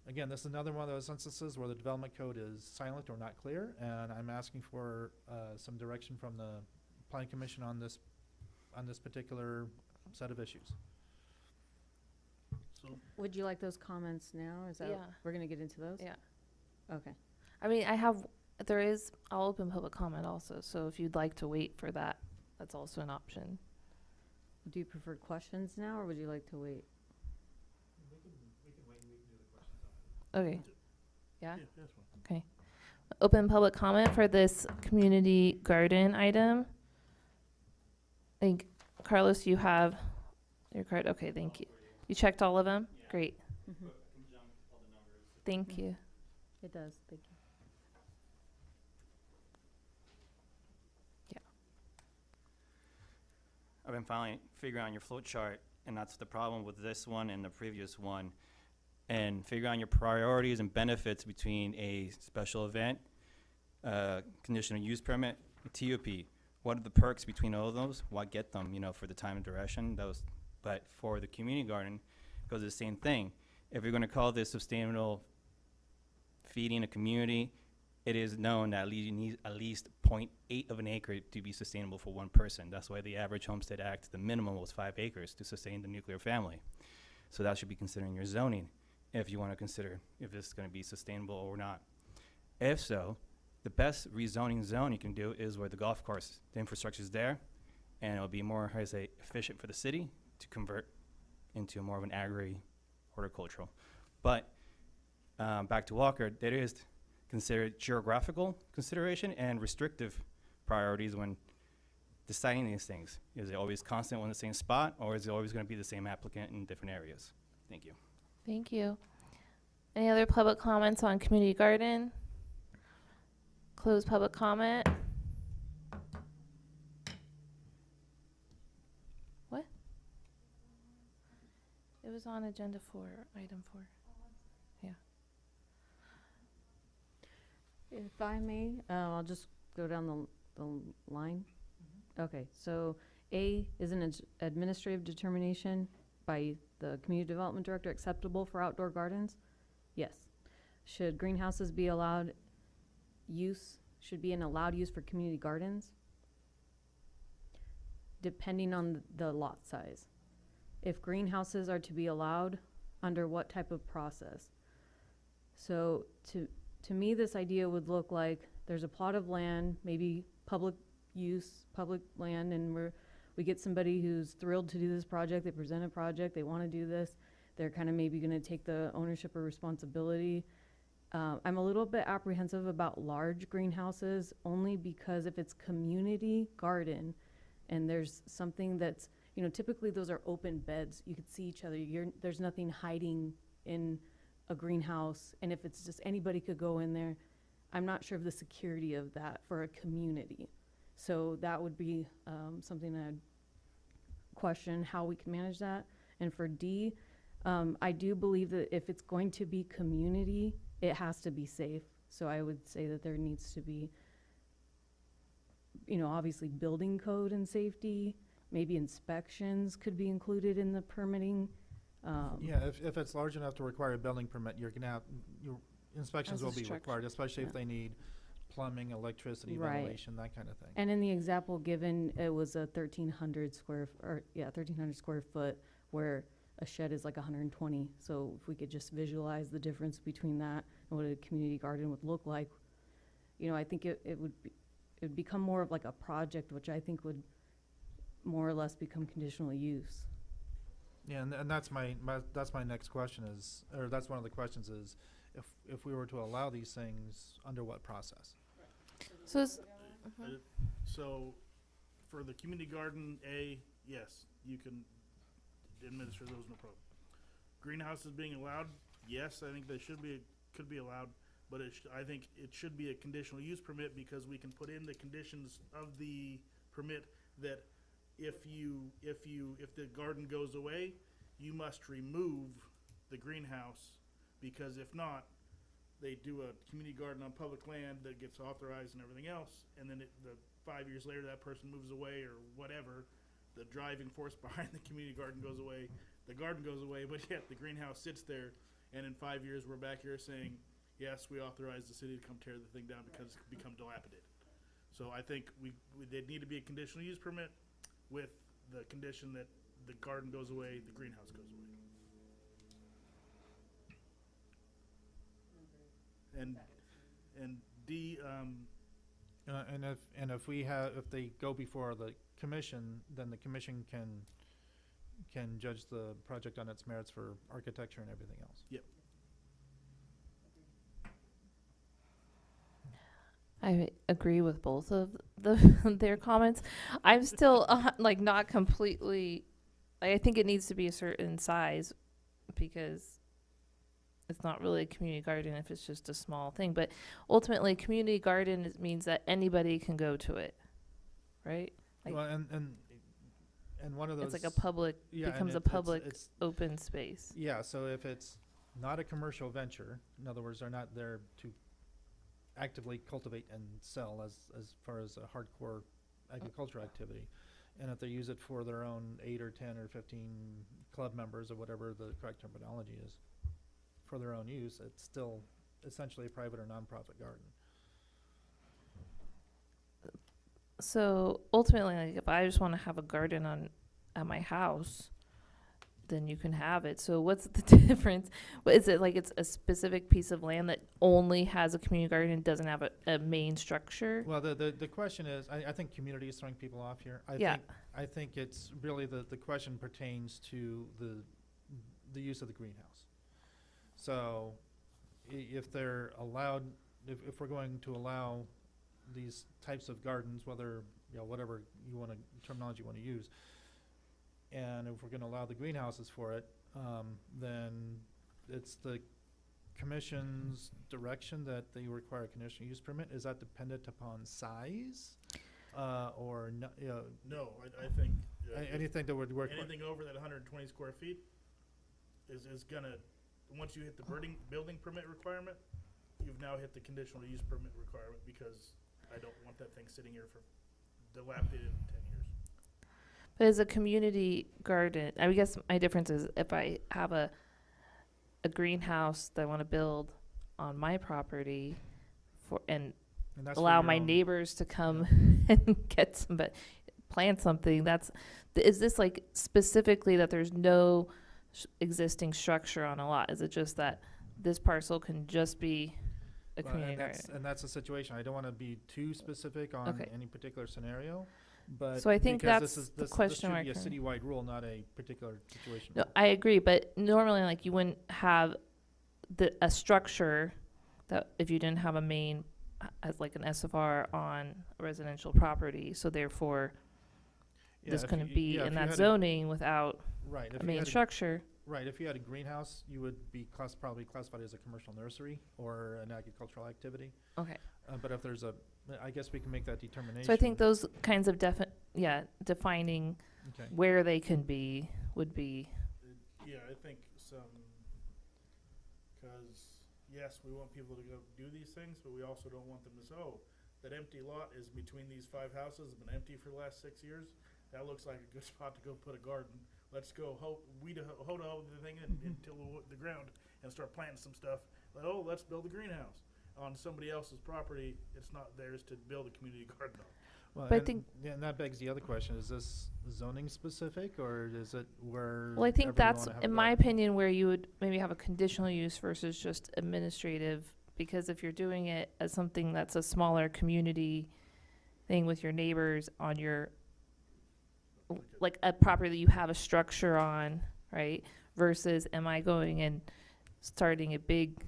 again, this is another one of those instances where the development code is silent or not clear, and I'm asking for some direction from the planning commission on this particular set of issues. So, Would you like those comments now? Is that, Yeah. we're gonna get into those? Yeah. Okay. I mean, I'll open public comment also, so if you'd like to wait for that, that's also an option. Do you prefer questions now, or would you like to wait? Okay. Yeah? yeah, that's fine. Open public comment for this community garden item. I think, Carlos, you have your card. Okay, thank you. You checked all of them? Great. Mhm. Thank you. It does, thank you. I've been figuring out your flow chart, and that's the problem with this one and the previous one. And figure out your priorities and benefits between a special event, conditional use permit, a TUP. What are the perks between all of those? What get them, for the time and duration? But for the community garden, it goes the same thing. If you're gonna call this sustainable feeding a community, it is known that you need at least 0.8 of an acre to be sustainable for one person. That's why the average Homestead Act, the minimum was 5 acres to sustain the nuclear family. So that should be considering your zoning if you want to consider if this is going to be sustainable or not. If so, the best rezoning zone you can do is where the golf course, the infrastructure is there, and it'll be more, efficient for the city to convert into more of an agri-horticultural. But back to Walker, there is considered geographical consideration and restrictive priorities when deciding these things. Is it always constant on the same spot, or is it always going to be the same applicant in different areas? Thank you. Thank you. Any other public comments on community garden? Close public comment. What? It was on agenda 4, item 4. If I may, I'll just go down the line. Okay, so A is an administrative determination by the community development director acceptable for outdoor gardens? Yes. Should greenhouses be allowed use, should be an allowed use for community gardens? Depending on the lot size. If greenhouses are to be allowed, under what type of process? So to me, this idea would look like there's a plot of land, maybe public use, public land, and we get somebody who's thrilled to do this project. They present a project, they want to do this. They're kind of maybe going to take the ownership or responsibility. I'm a little bit apprehensive about large greenhouses, only because if it's community garden and there's something that's, typically those are open beds. You could see each other. There's nothing hiding in a greenhouse, and if it's just anybody could go in there, I'm not sure of the security of that for a community. So that would be something I'd question how we can manage that. And for D, I do believe that if it's going to be community, it has to be safe. So I would say that there needs to be, obviously building code and safety, maybe inspections could be included in the permitting. Yeah, if it's large enough to require a building permit, you're gonna have, your inspections As a will be structure. required, especially if Yeah. they need plumbing, electricity, Right. ventilation, that kind of thing. And in the example given, it was a 1,300 square foot, where a shed is like 120. So if we could just visualize the difference between that and what a community garden would look like, I think it would become more of like a project, which I think would more or less become conditional use. Yeah, and that's my next question is, or that's one of the questions is, if we were to allow these things, under what process? So, So, for the community garden, yes, you can administer those, no problem. Greenhouses being allowed, yes, I think they could be allowed, but I think it should be a conditional use permit, because we can put in the conditions of the permit that if the garden goes away, you must remove the greenhouse, because if not, they do a community garden on public land that gets authorized and everything else, and then the 5 years later that person moves away or whatever, the driving force behind the community garden goes away, the garden goes away, but yet the greenhouse sits there, and in 5 years we're back here saying, yes, we authorized the city to come tear the thing down because it's become dilapidated. So I think there'd need to be a conditional use permit with the condition that the garden goes away, the greenhouse goes away. And D, And if they go before the commission, then the commission can judge the project on its merits for architecture and everything else. yep. I agree with both of their comments. I'm still like not completely. I think it needs to be a certain size because it's not really a community garden if it's just a small thing. But ultimately, community garden means that anybody can go to it, right? Like, Well, and one of those. it's like a public yeah, and becomes a it's- public it's- open space. Yeah, so if it's not a commercial venture, in other words, they're not there to actively cultivate and sell as far as a hardcore agricultural activity, and if they use it for their own 8 or 10 or 15 club members or whatever the correct terminology is, for their own use, it's still essentially a private or nonprofit garden. So ultimately, like if I just want to have a garden at my house, then you can have it. So what's the difference? What is it, like it's a specific piece of land that only has a community garden and doesn't have a main structure? Well, the question is, I think community is throwing people off here. Yeah. I think it's really the question pertains to the use of the greenhouse. So if they're allowed, if we're going to allow these types of gardens, whether, whatever terminology you want to use, and if we're going to allow the greenhouses for it, then it's the commission's direction that they require a conditional use permit. Is that dependent upon size, or no? No, I think Anything that would work. anything over that 120 square feet is gonna, once you hit the building permit requirement, you've now hit the conditional use permit requirement, because I don't want that thing sitting here for dilapidated in 10 years. But as a community garden, I guess my difference is if I have a greenhouse that I want to build on my property and And that's for allow your my own- neighbors to come and get some, but plant something. Is this like specifically that there's no existing structure on a lot? Is it just that this parcel can just be a Well, community and garden? that's a situation. I don't want to be too specific on Okay. any particular scenario, but So I think because that's the question this should be a mark. citywide rule, not a particular situation. No, I agree, but normally, like, you wouldn't have a structure that if you didn't have a main as like an SFR on a residential property, so therefore Yeah, this if couldn't you- be yeah, if in you that had zoning without Right. a If you main had structure. Right, if you had a greenhouse, you would be probably classified as a commercial nursery or an agricultural activity. Okay. But if there's I guess we can make that determination. So I think those kinds of defining Okay. where they can be would be, Yeah, I think because yes, we want people to go do these things, but we also don't want them to say, oh, that empty lot is between these 5 houses, been empty for the last 6 years. That looks like a good spot to go put a garden. Let's go hoe the thing until the ground and start planting some stuff. Let's build a greenhouse on somebody else's property. It's not theirs to build a community garden on. Well, But I and, think- yeah, and that begs the other question: is this zoning specific, or is it where? well, I think everyone that's, wanna have a in my garden? opinion, where you would maybe have a conditional use versus just administrative, because if you're doing it as something that's a smaller community thing with your neighbors on your, like a property that you have a structure on, right? Versus am I going and starting a big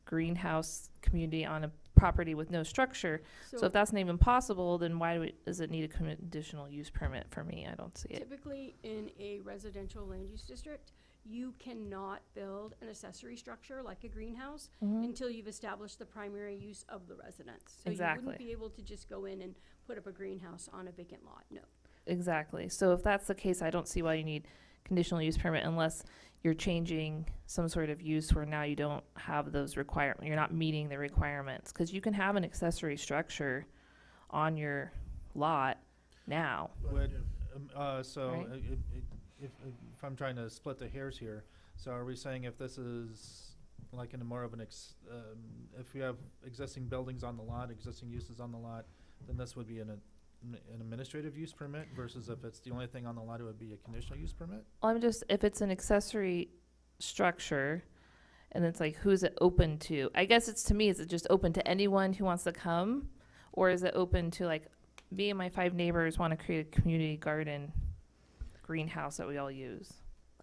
greenhouse community on a property with no structure? So if that's not even possible, then why does it need a conditional use permit for me? I don't see it. Typically, in a residential land use district, you cannot build an accessory structure like a greenhouse Mhm. until you've established the primary use of the residence. So you Exactly. wouldn't be able to just go in and put up a greenhouse on a vacant lot, no. Exactly. So if that's the case, I don't see why you need conditional use permit unless you're changing some sort of use where now you don't have those requirements, you're not meeting the requirements. Because you can have an accessory structure on your lot now. Would, so Right. if I'm trying to split the hairs here, so are we saying if this is like in a more of an if we have existing buildings on the lot, existing uses on the lot, then this would be an administrative use permit versus if it's the only thing on the lot, it would be a conditional use permit? If it's an accessory structure, and it's like, who's it open to? I guess to me, is it just open to anyone who wants to come? Or is it open to, like, me and my 5 neighbors want to create a community garden greenhouse that we all use?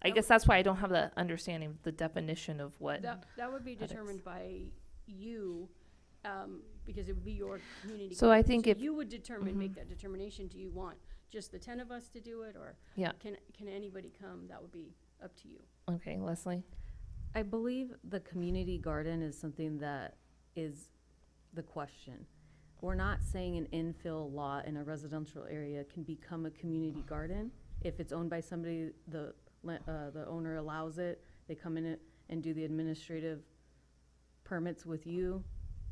I That guess that's why I don't have the understanding, the definition of what. That would be that is. determined by you, because it would be your community. So I garden. think So if- you would make Mhm. that determination. Do you want just the 10 of us to do it, or Yeah. can anybody come? That would be up to you. Okay, Leslie? I believe the community garden is something that is the question. We're not saying an infill lot in a residential area can become a community garden. If it's owned by somebody, the owner allows it, they come in and do the administrative permits with you.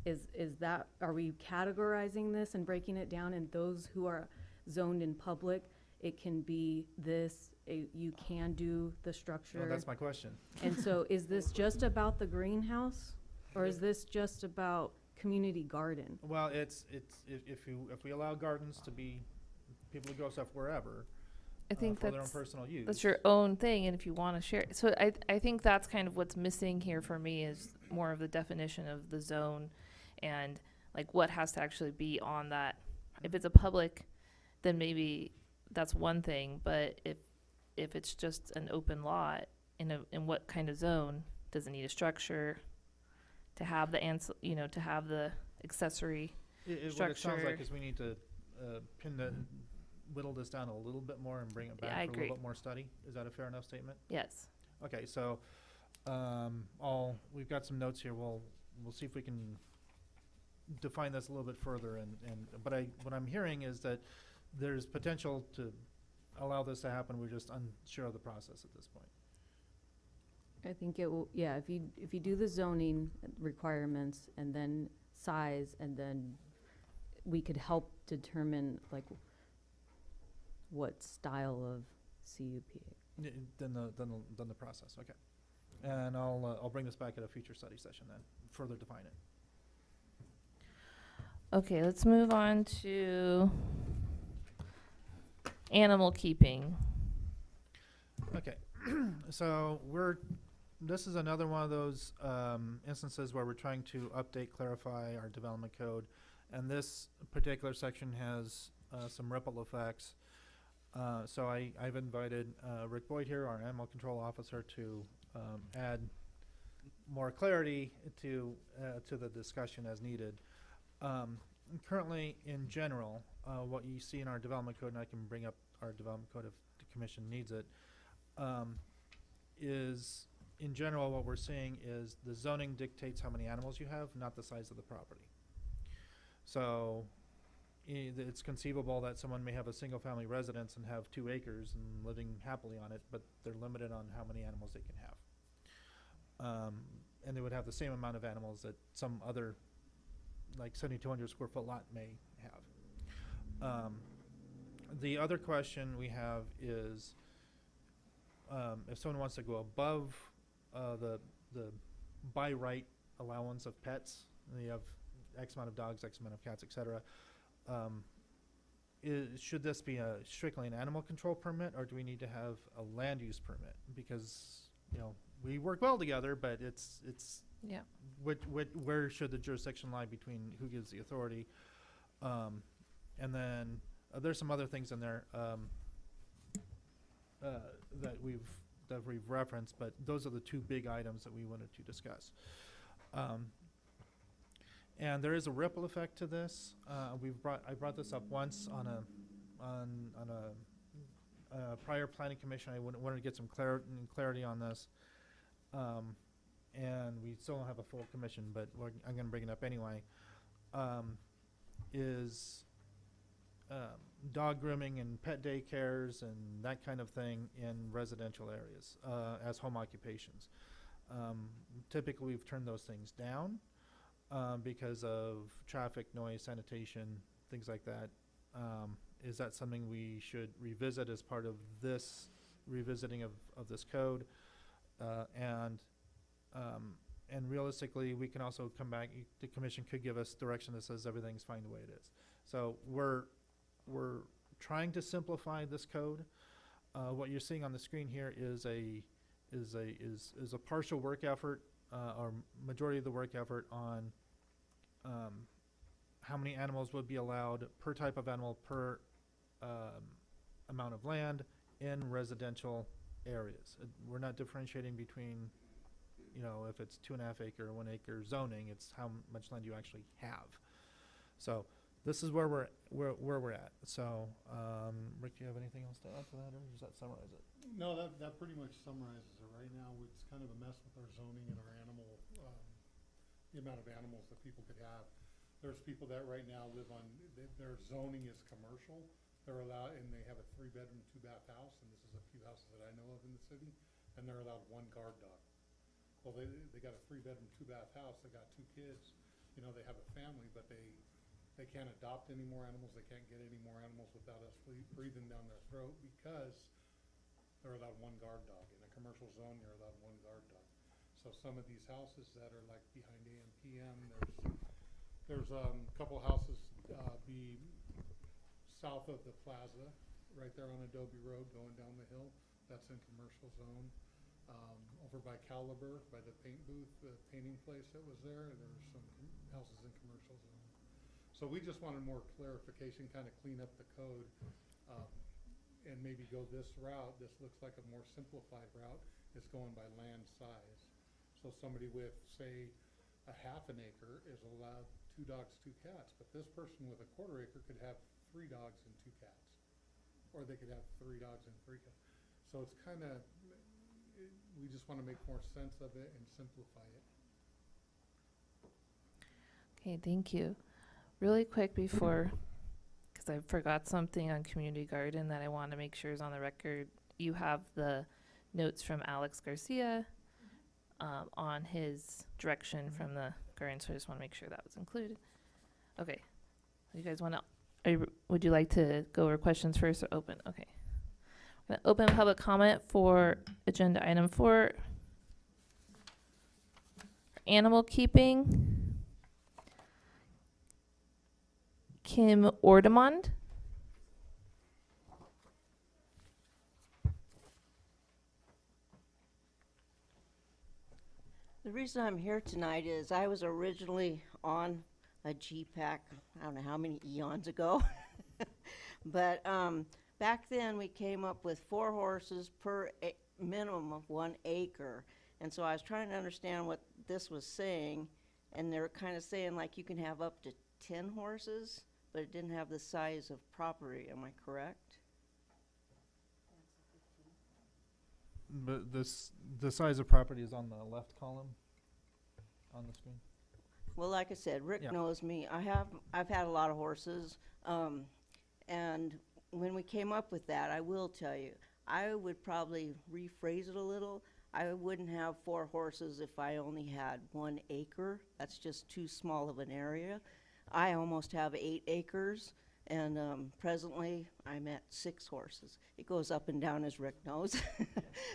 Are we categorizing this and breaking it down, and those who are zoned in public, it can be this, you can do the structure? Well, that's my question. And so is this just about the greenhouse, or is this just about community garden? Well, it's if we allow gardens to be, people to grow stuff wherever, I think for their own that's, personal use. that's your own thing, and if you want to share. So I think that's kind of what's missing here for me is more of the definition of the zone and, like, what has to actually be on that. If it's a public, then maybe that's one thing, but if it's just an open lot in what kind of zone, does it need a structure to have to have the accessory What it sounds structure? like is we need to whittle this down a little bit more and bring it Yeah, back I for a agree. little bit more study. Is that a fair enough statement? Yes. Okay, so we've got some notes here. We'll see if we can define this a little bit further. But what I'm hearing is that there's potential to allow this to happen. We're just unsure of the process at this point. I think it will, yeah, if you do the zoning requirements and then size, and then we could help determine, like, what style of CUP. Then the process. Okay, and I'll bring this back at a future study session then, further define it. Okay, let's move on to animal keeping. Okay, so this is another one of those instances where we're trying to update, clarify our development code, and this particular section has some ripple effects. So I've invited Rick Boyd here, our animal control officer, to add more clarity to the discussion as needed. Currently, in general, what you see in our development code, and I can bring up our development code if the commission needs it, is in general what we're seeing is the zoning dictates how many animals you have, not the size of the property. So it's conceivable that someone may have a single-family residence and have 2 acres and living happily on it, but they're limited on how many animals they can have. And they would have the same amount of animals that some other, like 7,200 square foot lot may have. The other question we have is if someone wants to go above the by right allowance of pets, and you have X amount of dogs, X amount of cats, etc. Should this be strictly an animal control permit, or do we need to have a land use permit? Because we work well together, but it's Yeah. where should the jurisdiction lie between who gives the authority? And then there's some other things in there that we've referenced, but those are the 2 big items that we wanted to discuss. And there is a ripple effect to this. I brought this up once on a prior planning commission. I wanted to get some clarity on this. And we still don't have a full commission, but I'm going to bring it up anyway. dog grooming and pet daycares and that kind of thing in residential areas as home occupations. Typically, we've turned those things down because of traffic, noise, sanitation, things like that. Is that something we should revisit as part of this revisiting of this code? And realistically, we can also come back, the commission could give us direction that says everything's fine the way it is. So we're trying to simplify this code. What you're seeing on the screen here is a partial work effort, or majority of the work effort on how many animals would be allowed per type of animal per amount of land in residential areas. We're not differentiating between, if it's 2.5 acre or 1 acre zoning, it's how much land you actually have. So this is where we're at. So, Rick, do you have anything else to add to that, or does that summarize it? No, that pretty much summarizes it. Right now, it's kind of a mess with our zoning and our animal, the amount of animals that people could have. There's people that right now live on, their zoning is commercial. They're allowed, and they have a 3-bedroom, 2-bath house, and this is a few houses that I know of in the city, and they're allowed 1 guard dog. Well, they got a 3-bedroom, 2-bath house, they got 2 kids, they have a family, but they can't adopt any more animals, they can't get any more animals without us breathing down their throat, because they're allowed 1 guard dog. In a commercial zone, you're allowed 1 guard dog. So some of these houses that are like behind AMPM, there's a couple houses be south of the plaza, right there on Adobe Road going down the hill. That's in commercial zone. Over by Caliber, by the paint booth, the painting place that was there's some houses in commercial zone. So we just wanted more clarification, kind of clean up the code, and maybe go this route. This looks like a more simplified route. It's going by land size. So somebody with, say, a 1/2 acre is allowed 2 dogs, 2 cats, but this person with a 1/4 acre could have 3 dogs and 2 cats, or they could have 3 dogs and 3 cats. So it's kind of, we just want to make more sense of it and simplify it. Okay, thank you. Really quick before, because I forgot something on community garden that I want to make sure is on the record. You have the notes from Alex Garcia on his direction from the garden, so I just want to make sure that was included. Okay, you guys want to, would you like to go over questions first or open? Okay. I'm going to open public comment for agenda item 4. Animal keeping. Kim Ordemond. The reason I'm here tonight is I was originally on a GPAC, I don't know how many eons ago, but back then we came up with 4 horses per minimum of 1 acre. And so I was trying to understand what this was saying, and they're kind of saying like you can have up to 10 horses, but it didn't have the size of property. Am I correct? But the size of property is on the left column on the screen. Well, like I said, Rick Yeah. knows me. I've had a lot of horses, and when we came up with that, I will tell you, I would probably rephrase it a little. I wouldn't have 4 horses if I only had 1 acre. That's just too small of an area. I almost have 8 acres, and presently I'm at 6 horses. It goes up and down, as Rick knows.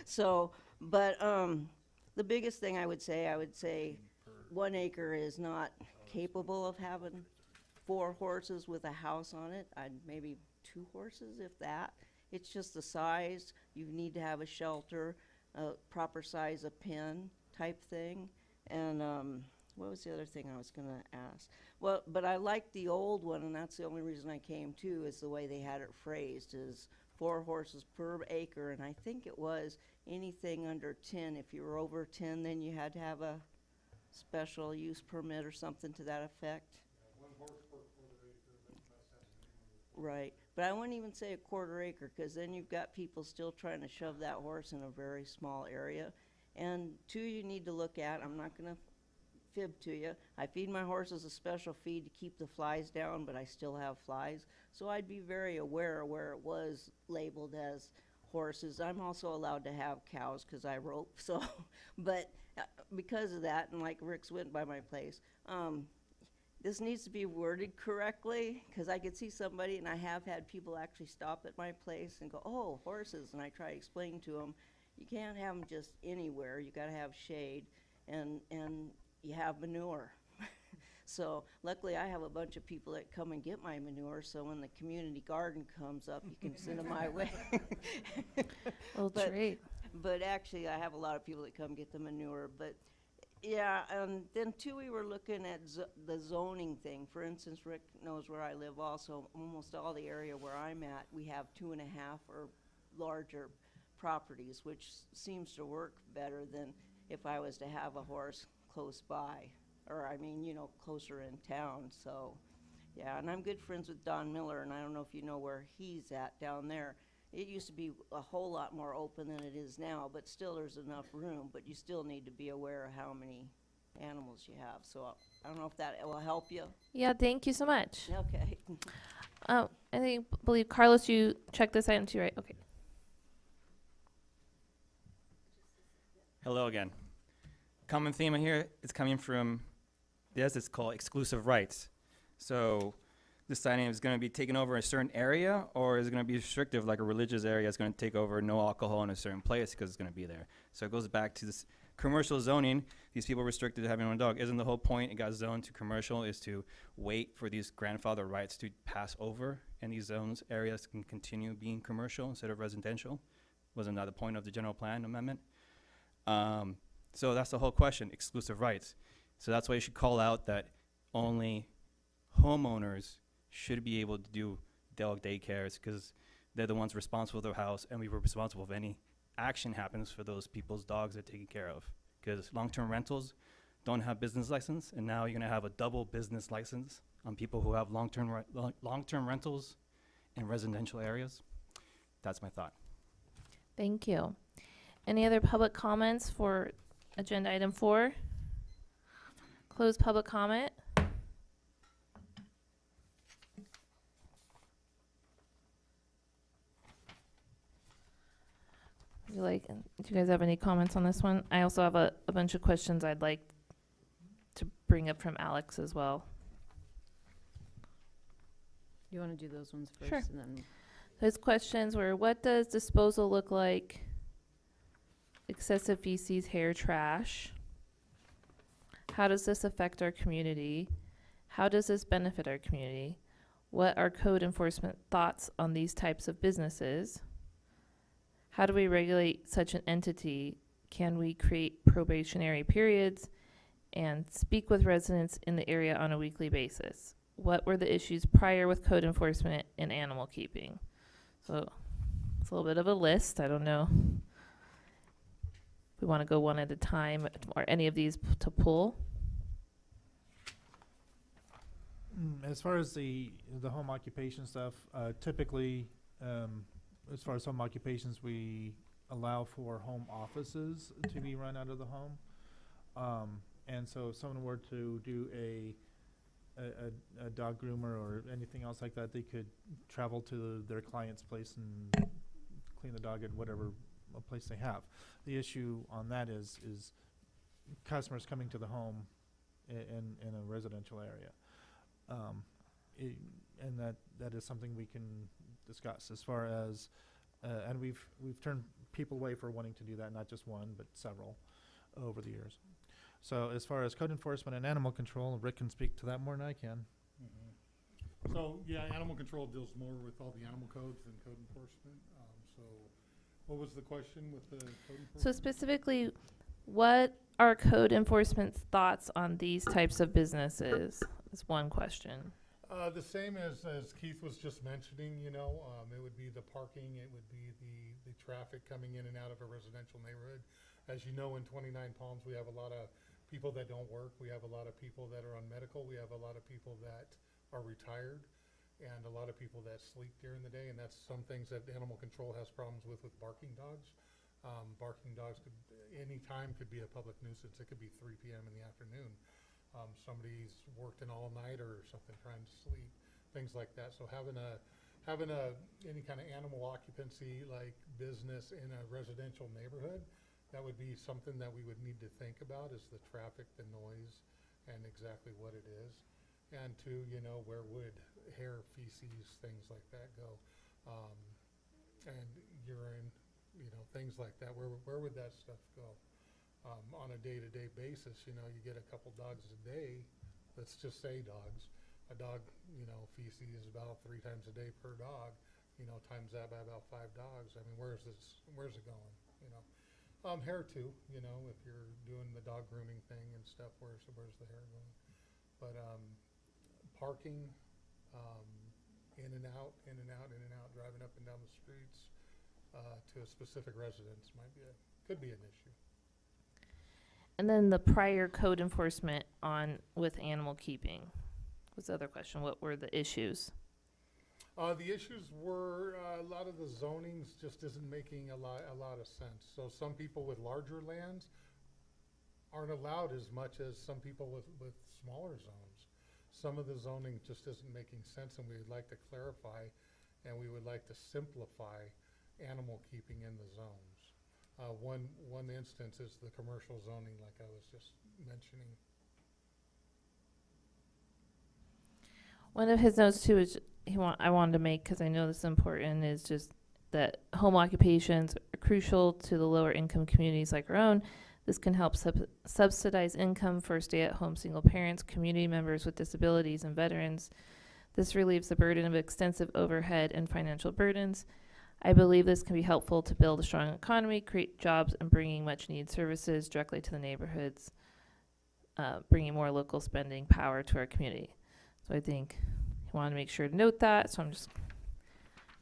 So, but the biggest thing I would say 1 acre is not capable of having 4 horses with a house on it. I'd maybe 2 horses, if that. It's just the size. You need to have a shelter, a proper size of pen type thing. And what was the other thing I was going to ask? Well, but I like the old one, and that's the only reason I came too, is the way they had it phrased, is 4 horses per acre. And I think it was anything under 10. If you were over 10, then you had to have a special use permit or something to that effect. Yeah, 1 horse per 1/4 acre, that must have to be. Right, but I wouldn't even say a 1/4 acre, because then you've got people still trying to shove that horse in a very small area. And 2, you need to look at, I'm not gonna fib to you. I feed my horses a special feed to keep the flies down, but I still have flies. So I'd be very aware where it was labeled as horses. I'm also allowed to have cows because I rope, so, but because of that, and like Rick's went by my place, this needs to be worded correctly, because I could see somebody, and I have had people actually stop at my place and go, oh, horses, and I try to explain to them, you can't have them just anywhere, you gotta have shade, and you have manure. So luckily I have a bunch of people that come and get my manure, so when the community garden comes up, you can send them my way. Well, But- great. But actually, I have a lot of people that come get the manure, but, yeah, then too, we were looking at the zoning thing. For instance, Rick knows where I live also. Almost all the area where I'm at, we have 2.5 or larger properties, which seems to work better than if I was to have a horse close by, or I mean, you know, closer in town, so, yeah, and I'm good friends with Don Miller, and I don't know if you know where he's at down there. It used to be a whole lot more open than it is now, but still there's enough room, but you still need to be aware of how many animals you have, so I don't know if that will help you. Yeah, thank you so much. Okay. Believe Carlos, you checked this item too, right? Okay. Hello again. Common theme here is coming from this. It's called exclusive rights. So this item is going to be taking over a certain area, or is it going to be restrictive, like a religious area is going to take over no alcohol in a certain place because it's going to be there. So it goes back to this commercial zoning. These people are restricted to having their own dog. Isn't the whole point it got zoned to commercial is to wait for these grandfather rights to pass over, and these zones areas can continue being commercial instead of residential? Wasn't that the point of the general plan amendment? So that's the whole question, exclusive rights. So that's why you should call out that only homeowners should be able to do dog daycares, because they're the ones responsible for their house, and we were responsible if any action happens for those people's dogs they're taking care of. Because long-term rentals don't have business license, and now you're gonna have a double business license on people who have long-term rentals in residential areas. That's my thought. Thank you. Any other public comments for agenda item 4? Close public comment. Do you guys have any comments on this one? I also have a bunch of questions I'd like to bring up from Alex as well. You want to do those ones first? Sure. And then His questions were, what does disposal look like? Excessive feces, hair, trash. How does this affect our community? How does this benefit our community? What are code enforcement thoughts on these types of businesses? How do we regulate such an entity? Can we create probationary periods and speak with residents in the area on a weekly basis? What were the issues prior with code enforcement and animal keeping? So it's a little bit of a list. I don't know if we want to go one at a time or any of these to pull. As far as the home occupation stuff, typically, as far as home occupations, we allow for home offices to be run out of the home. And so if someone were to do a dog groomer or anything else like that, they could travel to their client's place and clean the dog at whatever place they have. The issue on that is customers coming to the home in a residential area. And that is something we can discuss as far as, and we've turned people away for wanting to do that, not just one, but several over the years. So as far as code enforcement and animal control, Rick can speak to that more than I can. So, yeah, animal control deals more with all the animal codes than code enforcement. So what was the question with the code enforcement? So specifically, what are code enforcement's thoughts on these types of businesses? Is one question. The same as Keith was just mentioning, you know, it would be the parking, it would be the traffic coming in and out of a residential neighborhood. As you know, in 29 Palms, we have a lot of people that don't work. We have a lot of people that are on medical. We have a lot of people that are retired, and a lot of people that sleep during the day. And that's some things that animal control has problems with barking dogs. Barking dogs any time could be a public nuisance. It could be 3 p.m. in the afternoon. Somebody's worked an all-nighter or something trying to sleep, things like that. So having any kind of animal occupancy like business in a residential neighborhood, that would be something that we would need to think about, is the traffic, the noise, and exactly what it is. And two, where would hair, feces, things like that go? And urine, things like that. Where would that stuff go? On a day-to-day basis, you get a couple dogs a day. Let's just say dogs. A dog, feces is about 3 times a day per dog. Times that by about 5 dogs. I mean, where's it going? Hair too. If you're doing the dog grooming thing and stuff, where's the hair going? But parking, in and out, driving up and down the streets to a specific residence could be an issue. And then the prior code enforcement with animal keeping was the other question. What were the issues? The issues were a lot of the zonings just isn't making a lot of sense. So some people with larger lands aren't allowed as much as some people with smaller zones. Some of the zoning just isn't making sense, and we would like to clarify, and we would like to simplify animal keeping in the zones. One instance is the commercial zoning, like I was just mentioning. One of his notes too is I wanted to make, because I know this is important, is just that home occupations are crucial to the lower income communities like our own. This can help subsidize income for stay-at-home single parents, community members with disabilities, and veterans. This relieves the burden of extensive overhead and financial burdens. I believe this can be helpful to build a strong economy, create jobs, and bringing much-needed services directly to the neighborhoods, bringing more local spending power to our community. So I think I want to make sure to note that, so I'm just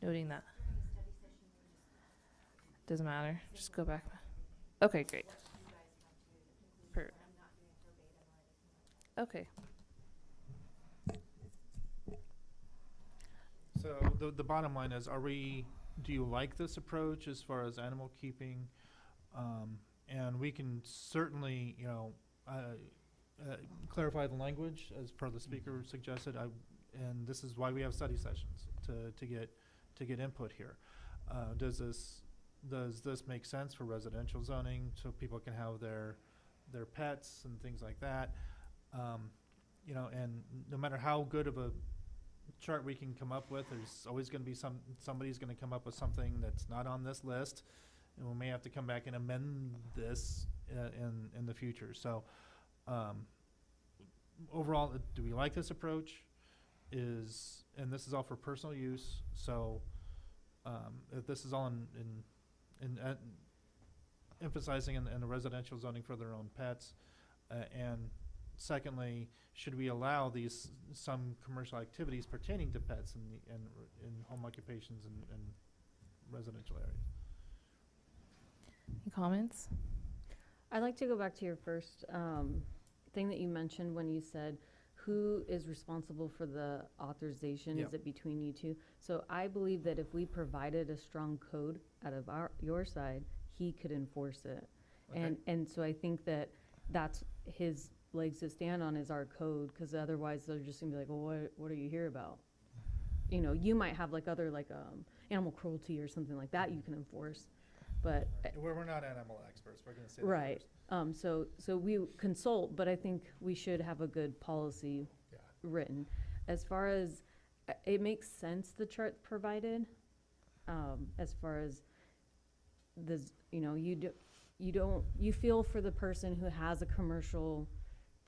noting that. Doesn't matter. Just go back. Okay, great. Okay. So the bottom line is, do you like this approach as far as animal keeping? And we can certainly, clarify the language as per the speaker suggested. And this is why we have study sessions to get input here. Does this make sense for residential zoning so people can have their pets and things like that? And no matter how good of a chart we can come up with, there's always going to be somebody's going to come up with something that's not on this list, and we may have to come back and amend this in the future. So overall, do we like this approach? And this is all for personal use, so if this is all in emphasizing in the residential zoning for their own pets, and secondly, should we allow some commercial activities pertaining to pets in home occupations and residential areas? Any comments? I'd like to go back to your first thing that you mentioned when you said, who is responsible for the authorization? Yep. Is it between you two? So I believe that if we provided a strong code out of your side, he could enforce it. Okay. And so I think that's his legs to stand on, is our code, because otherwise they're just gonna be like, well, what are you here about? You might have other animal cruelty or something like that you can enforce, but We're not animal experts. We're going to say right. that first. So we consult, but I think we should have a good policy Yeah. written. As far as, it makes sense, the chart provided, as far as you feel for the person who has a commercial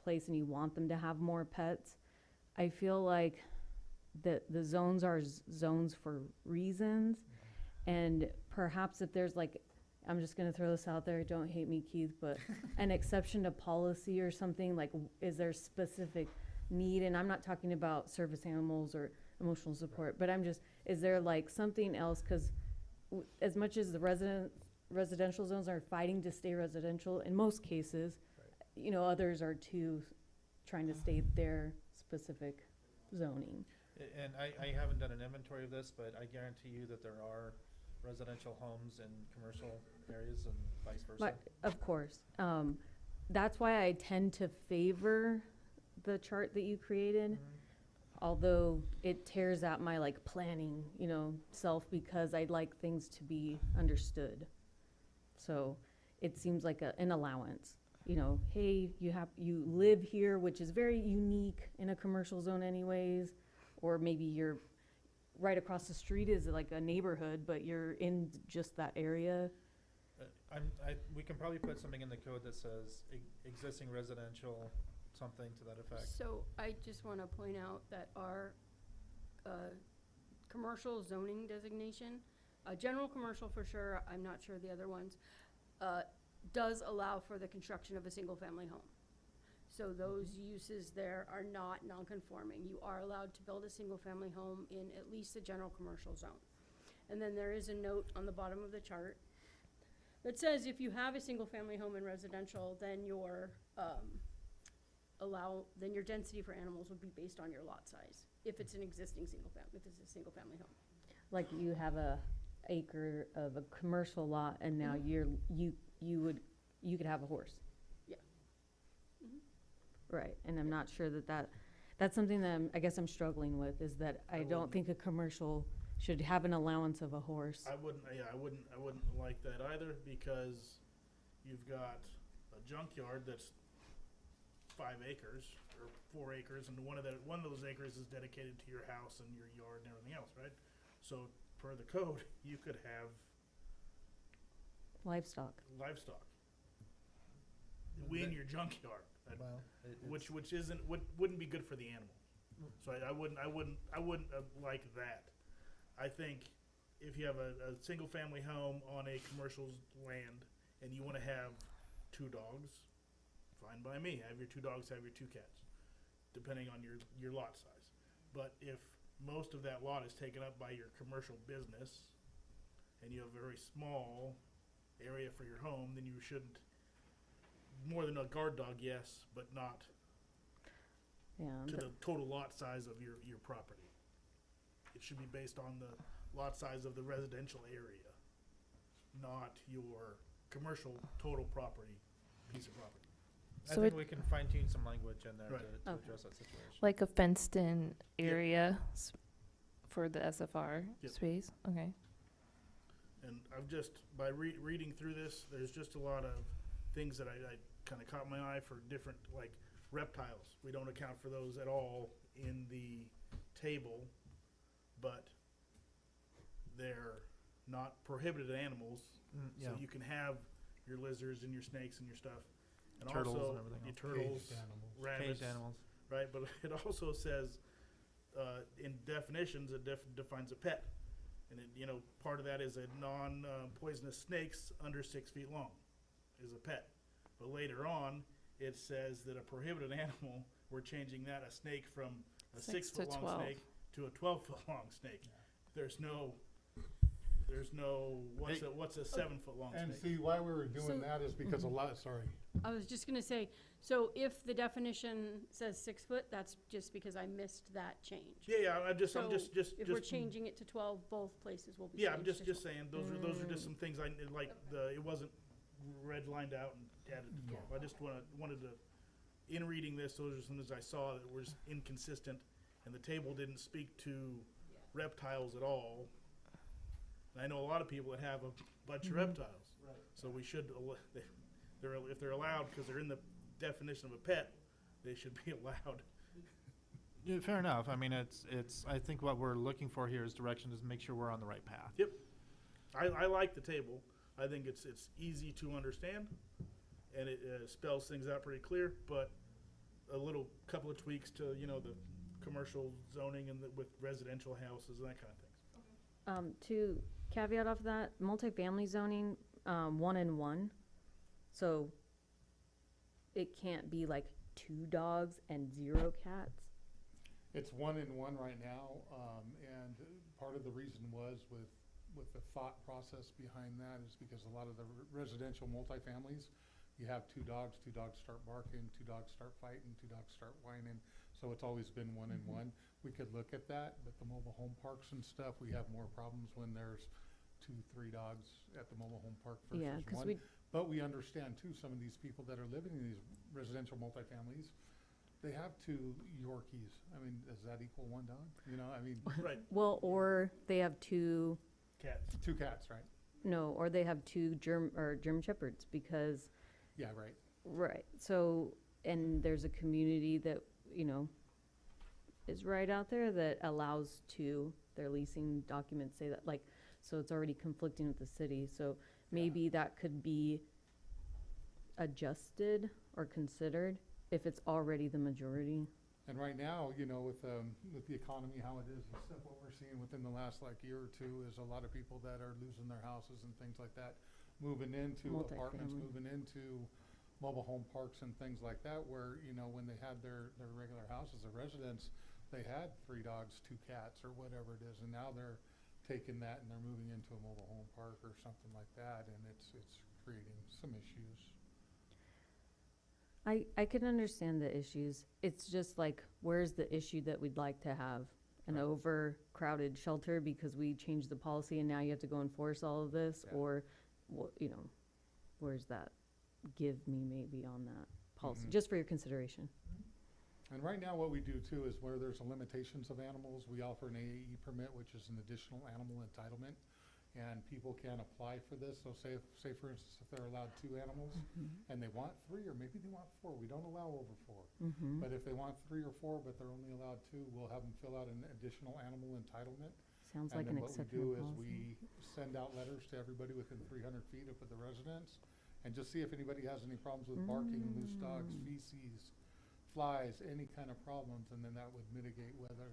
place and you want them to have more pets. I feel like the zones are zones for reasons, and perhaps if there's I'm just gonna throw this out there, don't hate me, Keith, but an exception to policy or something, is there specific need? And I'm not talking about service animals or emotional support, but is there something else? Because as much as the residential zones are fighting to stay residential, in most cases, others are too trying to stay their specific zoning. And I haven't done an inventory of this, but I guarantee you that there are residential homes in commercial areas and vice versa. Of course. That's why I tend to favor the chart that you created. Although it tears at my like planning, you know, self, because I'd like things to be understood. So it seems like an allowance, you know, hey, you live here, which is very unique in a commercial zone anyways, or maybe you're right across the street is like a neighborhood, but you're in just that area. We can probably put something in the code that says existing residential, something to that effect. So I just want to point out that our commercial zoning designation, general commercial for sure, I'm not sure the other ones, does allow for the construction of a single-family home. So those uses there are not non-conforming. You are allowed to build a single-family home in at least the general commercial zone. And then there is a note on the bottom of the chart that says if you have a single-family home in residential, then your then your density for animals would be based on your lot size, if it's an existing if it's a single-family home. Like you have a acre of a commercial lot and now you could have a horse. Yeah. Right, and I'm not sure that's something that I guess I'm struggling with, is that I don't think a commercial should have an allowance of a horse. I wouldn't like that either, because you've got a junkyard that's 5 acres or 4 acres, and one of those acres is dedicated to your house and your yard and everything else, right? So per the code, you could have Livestock. in your junkyard, Well, which wouldn't be good for the animal. So I wouldn't like that. I think if you have a single family home on a commercial land and you want to have 2 dogs, fine by me. Have your 2 dogs, have your 2 cats, depending on your lot size. But if most of that lot is taken up by your commercial business and you have a very small area for your home, then you shouldn't. More than a guard dog, yes, but not Yeah, to the total lot size of your property. It should be based on the lot size of the residential area, not your commercial total piece of property. I So think we can fine tune some language in there Right. to Okay. address that situation. Like a fenced-in area for the SFR Yep. space? Okay. And I've just, by reading through this, there's just a lot of things that I kind of caught my eye for different, like reptiles. We don't account for those at all in the table, but they're not prohibited animals. Yeah. So you can have your lizards and your snakes and your stuff. And Turtles also and everything your else. turtles, Caged animals. rabbits, Caged animals. right? But it also says, in definitions, it defines a pet. And it, part of that is a non-poisonous snakes under 6 feet long is a pet. But later on, it says that a prohibited animal, we're changing that, a snake, from a 6 to 6 foot long 12. snake to a 12 foot long snake. There's no what's a 7 foot long And snake. see, why we were doing So- that is because a lot, sorry. I was just gonna say, so if the definition says 6 foot, that's just because I missed that change. Yeah, I'm just If we're changing it to 12, both places will be Yeah, I'm changed just to saying those are just some things I like. It wasn't red lined out and added to 12. I just wanted to, in reading this, those are some things I saw that were inconsistent, and the table didn't speak to reptiles at all. And I know a lot of people that have a bunch of reptiles, so we should if they're allowed because they're in the definition of a pet, they should be allowed. Yeah, fair enough. I mean, I think what we're looking for here is direction, is make sure we're on the right path. Yep. I like the table. I think it's easy to understand, and it spells things out pretty clear. But a little couple of tweaks to the commercial zoning and with residential houses and that kind of things. To caveat off that, multifamily zoning, 1 and 1. So it can't be like 2 dogs and 0 cats. It's 1 and 1 right now, and part of the reason was with the thought process behind that is because a lot of the residential multifamilies, you have 2 dogs start barking, 2 dogs start fighting, 2 dogs start whining, so it's always been 1 and 1. We could look at that, but the mobile home parks and stuff, we have more problems when there's 2, 3 dogs at the mobile home park Yeah, versus 'cause 1. But we understand too, some of these people that are living in these residential multifamilies, They have 2 Yorkies. I mean, does that equal 1 dog? You know, I mean, Right, Well, or they have 2, cats. 2 cats, right? no, or they have 2 German shepherds because, Yeah, right. right, so, and there's a community that, you know, is right out there that allows their leasing documents say that, like, so it's already conflicting with the city, so maybe that could be adjusted or considered if it's already the majority. And right now, you know, with the economy, how it is and stuff, what we're seeing within the last like year or 2 is a lot of people that are losing their houses and things like that, moving into apartments, Multifamily. moving into mobile home parks and things like that, where, you know, when they had their regular houses, their residence, they had 3 dogs, 2 cats, or whatever it is, and now they're taking that and they're moving into a mobile home park or something like that, and it's creating some issues. I can understand the issues. It's just like, where's the issue that we'd like to have? An Right. overcrowded shelter because we changed the policy and now you have to go enforce all of this? Yeah. Or, you know, where's that? Give me maybe on that policy, Mhm. just for your consideration. And right now, what we do too is where there's limitations of animals, we offer an AAE permit, which is an additional animal entitlement. And people can apply for this. So say for instance, if they're allowed 2 animals and they want 3, or maybe they want 4, we don't allow over 4. Mm-hmm. But if they want 3 or 4, but they're only allowed 2, we'll have them fill out an additional animal entitlement. Sounds like And an then what we exceptional do is policy. we send out letters to everybody within 300 feet of the residence and just see if anybody has any problems with barking, loose dogs, feces, flies, any kind of problems, and then that would mitigate whether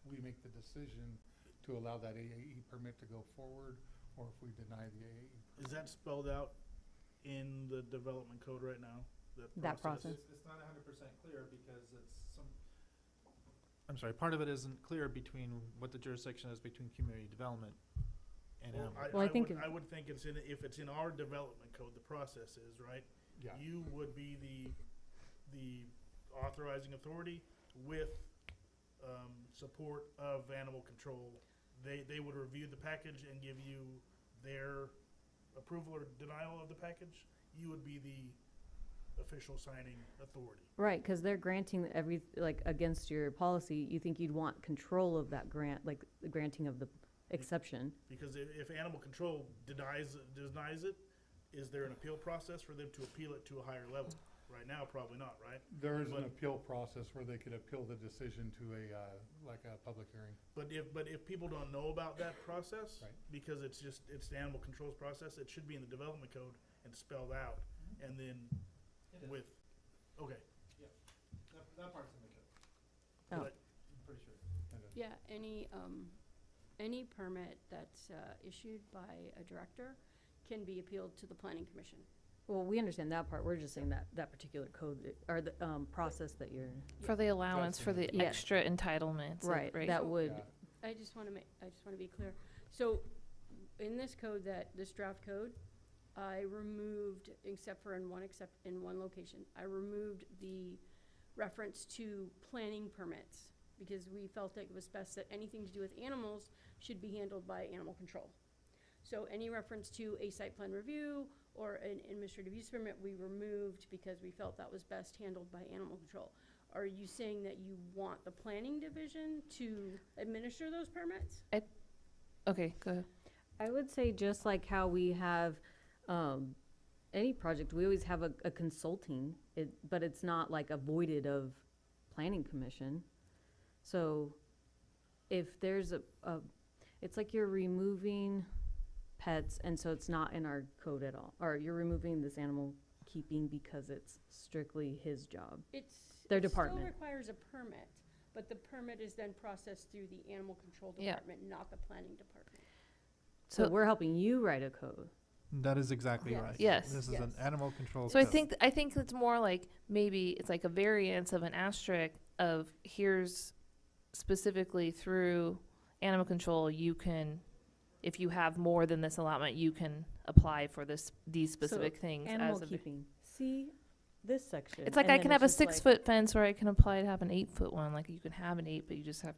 we make the decision to allow that AAE permit to go forward, or if we deny the AAE. Is that spelled out in the development code right now? That process? It's not 100% clear because I'm sorry, part of it isn't clear between what the jurisdiction is between community development and Well, animal. Well, I think I would think if it's in our development code, the process is, right? Yeah. You would be the authorizing authority with, support of animal control. They would review the package and give you their approval or denial of the package. You would be the official signing authority. Right, because they're granting against your policy, you think you'd want control of that grant, like the granting of the exception. Because if animal control denies it, is there an appeal process for them to appeal it to a higher level? Right now, probably not, right? There is an But- appeal process where they could appeal the decision to a public hearing. But if people don't know about that process, Right. because it's the animal control's process, it should be in the development code and spelled out, and then with, okay. That part's in the code. Oh. But I'm pretty sure. Yeah, any permit that's issued by a director can be appealed to the planning commission. Well, we understand that part. We're just saying that particular code or the process that you're For the allowance, That's for the Yeah. extra entitlements. right. Right. That So- would Yeah. I just want to be clear. So in this code, this draft code, I removed, except in one location, I removed the reference to planning permits because we felt that it was best that anything to do with animals should be handled by animal control. So any reference to a site plan review or an administrative use permit, we removed because we felt that was best handled by animal control. Are you saying that you want the planning division to administer those permits? Okay, go ahead. I would say just like how we have any project, we always have a consulting, but it's not like avoided of planning commission. So if there's it's like you're removing pets, and so it's not in our code at all. Or you're removing this animal keeping because it's strictly his job. Their department. It still requires a permit, but the permit is then processed through the animal control Yeah. department, not the planning department. So So- we're helping you write a code. That is exactly Yes. right. Yes. This is an Yes. animal control So I code. think it's more like maybe it's like a variance of an asterisk of here's specifically through animal control, you can, if you have more than this allotment, you can apply for these specific things. Animal as a- keeping. See this section. It's like and I then can have a it's just like- 6-foot fence, or I can apply to have an 8-foot one. Like you can have an 8, but you just have.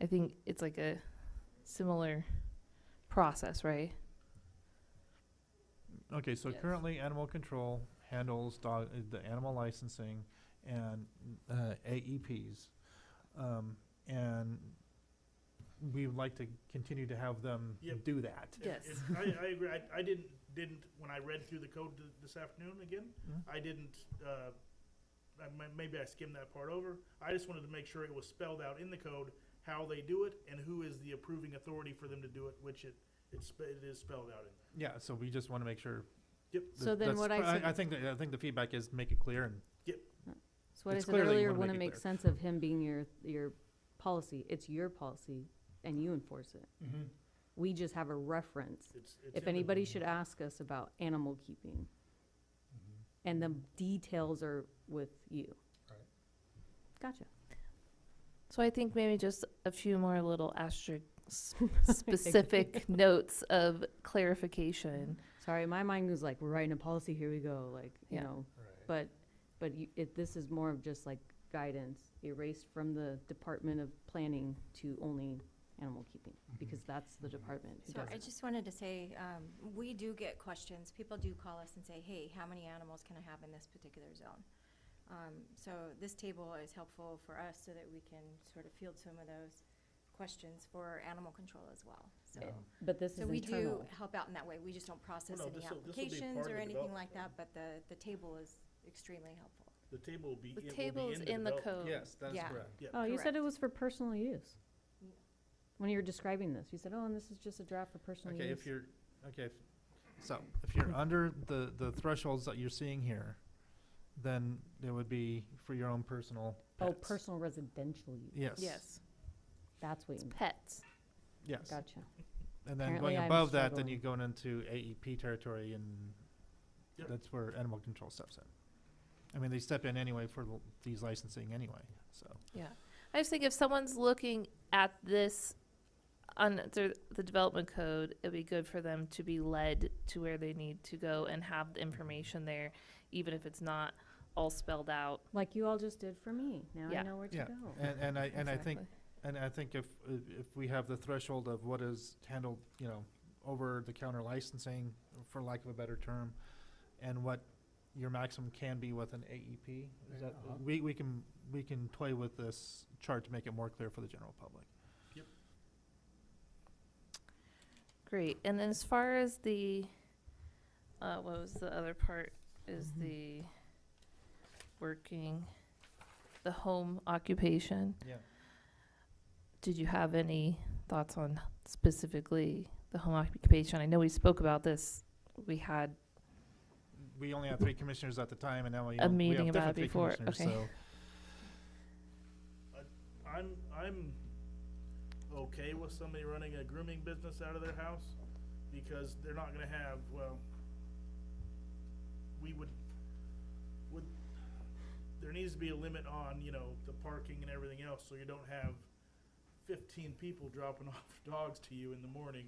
I think it's like a similar process, right? Okay, so Yes. currently, animal control handles the animal licensing and AEPs. And we would like to continue to have them Yep. do that. Yes. I agree. I didn't, when I read through the code this afternoon again, Mhm. I didn't, maybe I skimmed that part over. I just wanted to make sure it was spelled out in the code how they do it and who is the approving authority for them to do it, which it is spelled out in there. Yeah, so we just want to make sure. Yep. So then what I said- I think the feedback is make it clear and So what I It's said clearly you earlier wanna wouldn't make it make clear. sense of him being your policy. It's your policy and you enforce it. Mm-hmm. We just have a reference. It's If in the- anybody should ask us about animal keeping, and the details are with you. Right. Gotcha. So I think maybe just a few more little asterisk specific notes of clarification. Sorry, my mind was like, we're writing a policy, here we go, like, you Yeah. know. Right. But this is more of just like guidance, erased from the Department of Planning to only animal keeping, because that's the department who So does I it. just wanted to say, we do get questions. People do call us and say, hey, how many animals can I have in this particular zone? So this table is helpful for us so that we can sort of field some of those questions for animal control as well. So, But this so is we do internal. help out in that way. We just don't process Well, no, any this'll be applications part of or the anything development. like that, but the table is extremely helpful. The table will be, The it will be table is in the development. code. yes, that is Yeah. correct. Yeah. Oh, you said Correct. it was for personal use. When you were describing this, you said, oh, and this is just a draft for personal Okay, use. if you're, okay, so if you're under the thresholds that you're seeing here, then it would be for your own personal Oh, pets. personal residential use. Yes. Yes, That's what you, pets. Yes. gotcha. And then Apparently going I'm above that, then struggling. you go into AEP territory, and Yep. that's where animal control steps in. I mean, they step in anyway for these licensing anyway, so. Yeah. I just think if someone's looking at this under the development code, it'd be good for them to be led to where they need to go and have the information there, even if it's not all spelled out. Like you all just did for me. Now Yeah. I know where to Yeah, go. and I think, Exactly. and I think if we have the threshold of what is handled, you know, over-the-counter licensing, for lack of a better term, and what your maximum can be with an AEP, is that, Uh-huh. we can toy with this chart to make it more clear for the general public. Great. And then as far as the, what was the other part, is the working, the home occupation. Yeah. Did you have any thoughts on specifically the home occupation? I know we spoke about this. We had, We only had 3 commissioners at the time, and now we A have meeting about different it 3 before, commissioners, okay. so. I'm okay with somebody running a grooming business out of their house, because they're not gonna have, well, we would, there needs to be a limit on, you know, the parking and everything else, so you don't have 15 people dropping off dogs to you in the morning,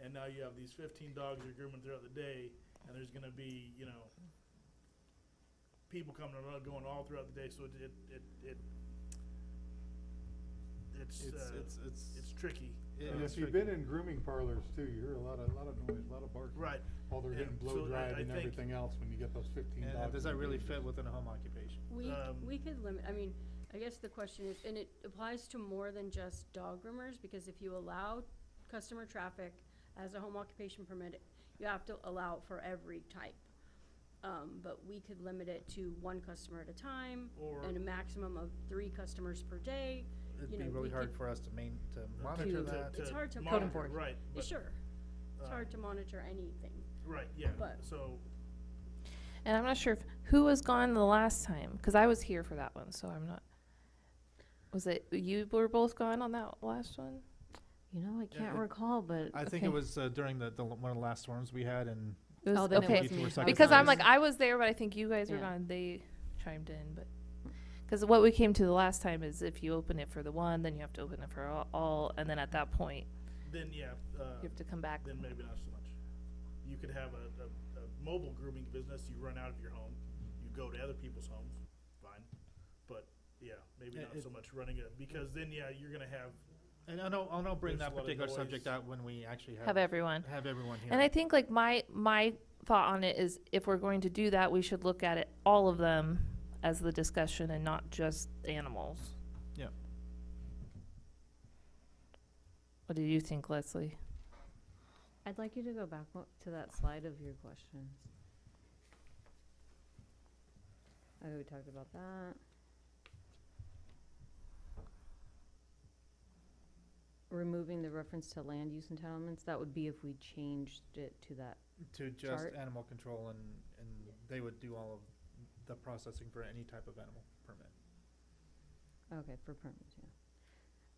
and now you have these 15 dogs you're grooming throughout the day, and there's gonna be, you know, people coming and going all throughout the day, so it's tricky. And if you've been in grooming parlors too, you hear a lot of noise, a lot of barking. Right. While they're getting And blow so I dried and think- everything else, when you get those 15 dogs. And does in that the really cages. fit within a home occupation? We could limit, I mean, I guess the question is, and it applies to more than just dog groomers, because if you allow customer traffic as a home occupation permit, you have to allow it for every type. But we could limit it to 1 customer at a time, Or and a maximum of 3 customers per day. It'd You be know, really we hard could- for us to monitor that. It's hard to monitor, enforce. right. Yeah, but, sure, it's uh, hard to monitor anything. Right, yeah, but- so, and I'm not sure who was gone the last time, because I was here for that one, so I'm not. Was it, you were both gone on that last one? You know, I can't it- recall, but. I think Okay. it was during one of the last storms we had, and It was, Oh, then it okay. was me. People were I was Because I'm on- like, I was there, but I think you guys were Yeah. gone. They chimed in, but because what we came to the last time is if you open it for the one, then you have to open it for all, and then at that point then, yeah, you have to come back. then maybe not so much. You could have a mobile grooming business, you run out of your home, you go to other people's homes, fine. But, yeah, maybe not so much running it, because then, yeah, you're gonna have, and I know bring There's that a lot of particular noise. subject out when we actually Have everyone. have everyone here. And I think like my thought on it is if we're going to do that, we should look at it all of them as the discussion and not just animals. Yeah. What do you think, Leslie? I'd like you to go back to that slide of your questions. Okay, we talked about that. Removing the reference to land use entitlements, that would be if we changed it to that. To just Chart. animal control, and they would do all of the processing for any type of animal permit. Okay, for permits, yeah.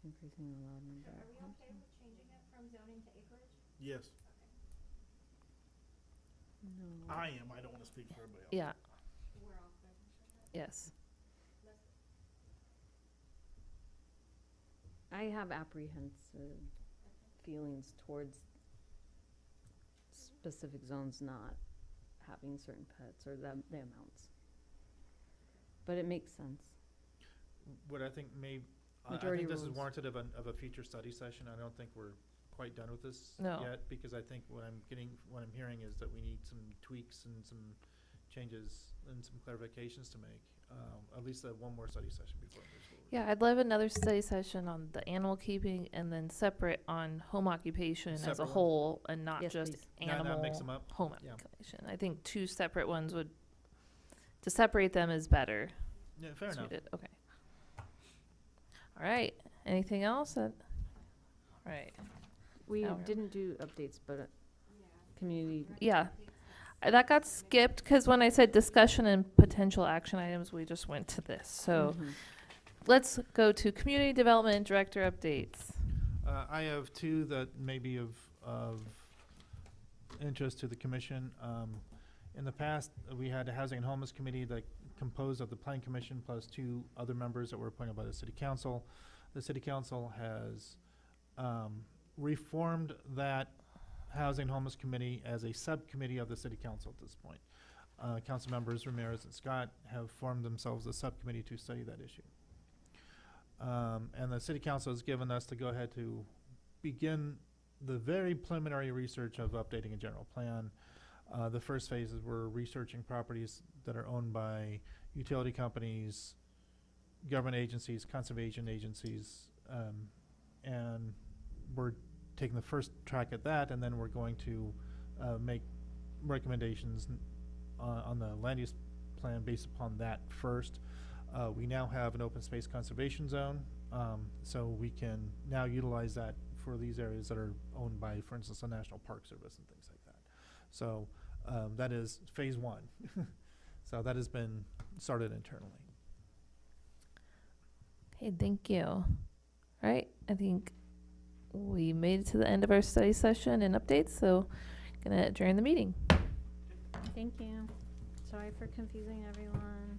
Increasing the allowed number. Are we okay with changing it from zoning to acreage? Yes, No. I am. I don't want to speak for everybody else. Yeah, We're all good. yes. I have apprehensive feelings towards specific zones not having certain pets or the amounts. But it makes sense. What I think I Majority think this is rules. warranted of a future study session. I don't think we're quite done with this No. yet, because I think what I'm hearing is that we need some tweaks and some changes and some clarifications to make. At least one more study session before it moves forward. Yeah, I'd love another study session on the animal keeping and then separate on home occupation as a Separate one? whole and not Yes, just please. Not animal mix 'em up? home Yeah. occupation. I think two separate ones to separate them is better. Yeah, fair enough. suited. Okay. All right. Anything else? All right. We Now- didn't do updates, but community, Yeah. That got skipped because when I said discussion and potential action items, we just went to this. So Mhm. let's go to community development director updates. I have two that may be of interest to the commission. In the past, we had a housing and homeless committee that composed of the planning commission plus two other members that were appointed by the city council. The city council has reformed that housing and homeless committee as a subcommittee of the city council at this point. Council members Ramirez and Scott have formed themselves a subcommittee to study that issue. And the city council has given us to go ahead to begin the very preliminary research of updating a general plan. The first phase is we're researching properties that are owned by utility companies, government agencies, conservation agencies, and we're taking the first track at that, and then we're going to make recommendations on the land use plan based upon that first. We now have an open space conservation zone, so we can now utilize that for these areas that are owned by, for instance, the National Park Service and things like that. So that is phase one. So that has been started internally. Okay, thank you. All right, I think we made it to the end of our study session and updates, so gonna adjourn the meeting. Thank you. Sorry for confusing everyone.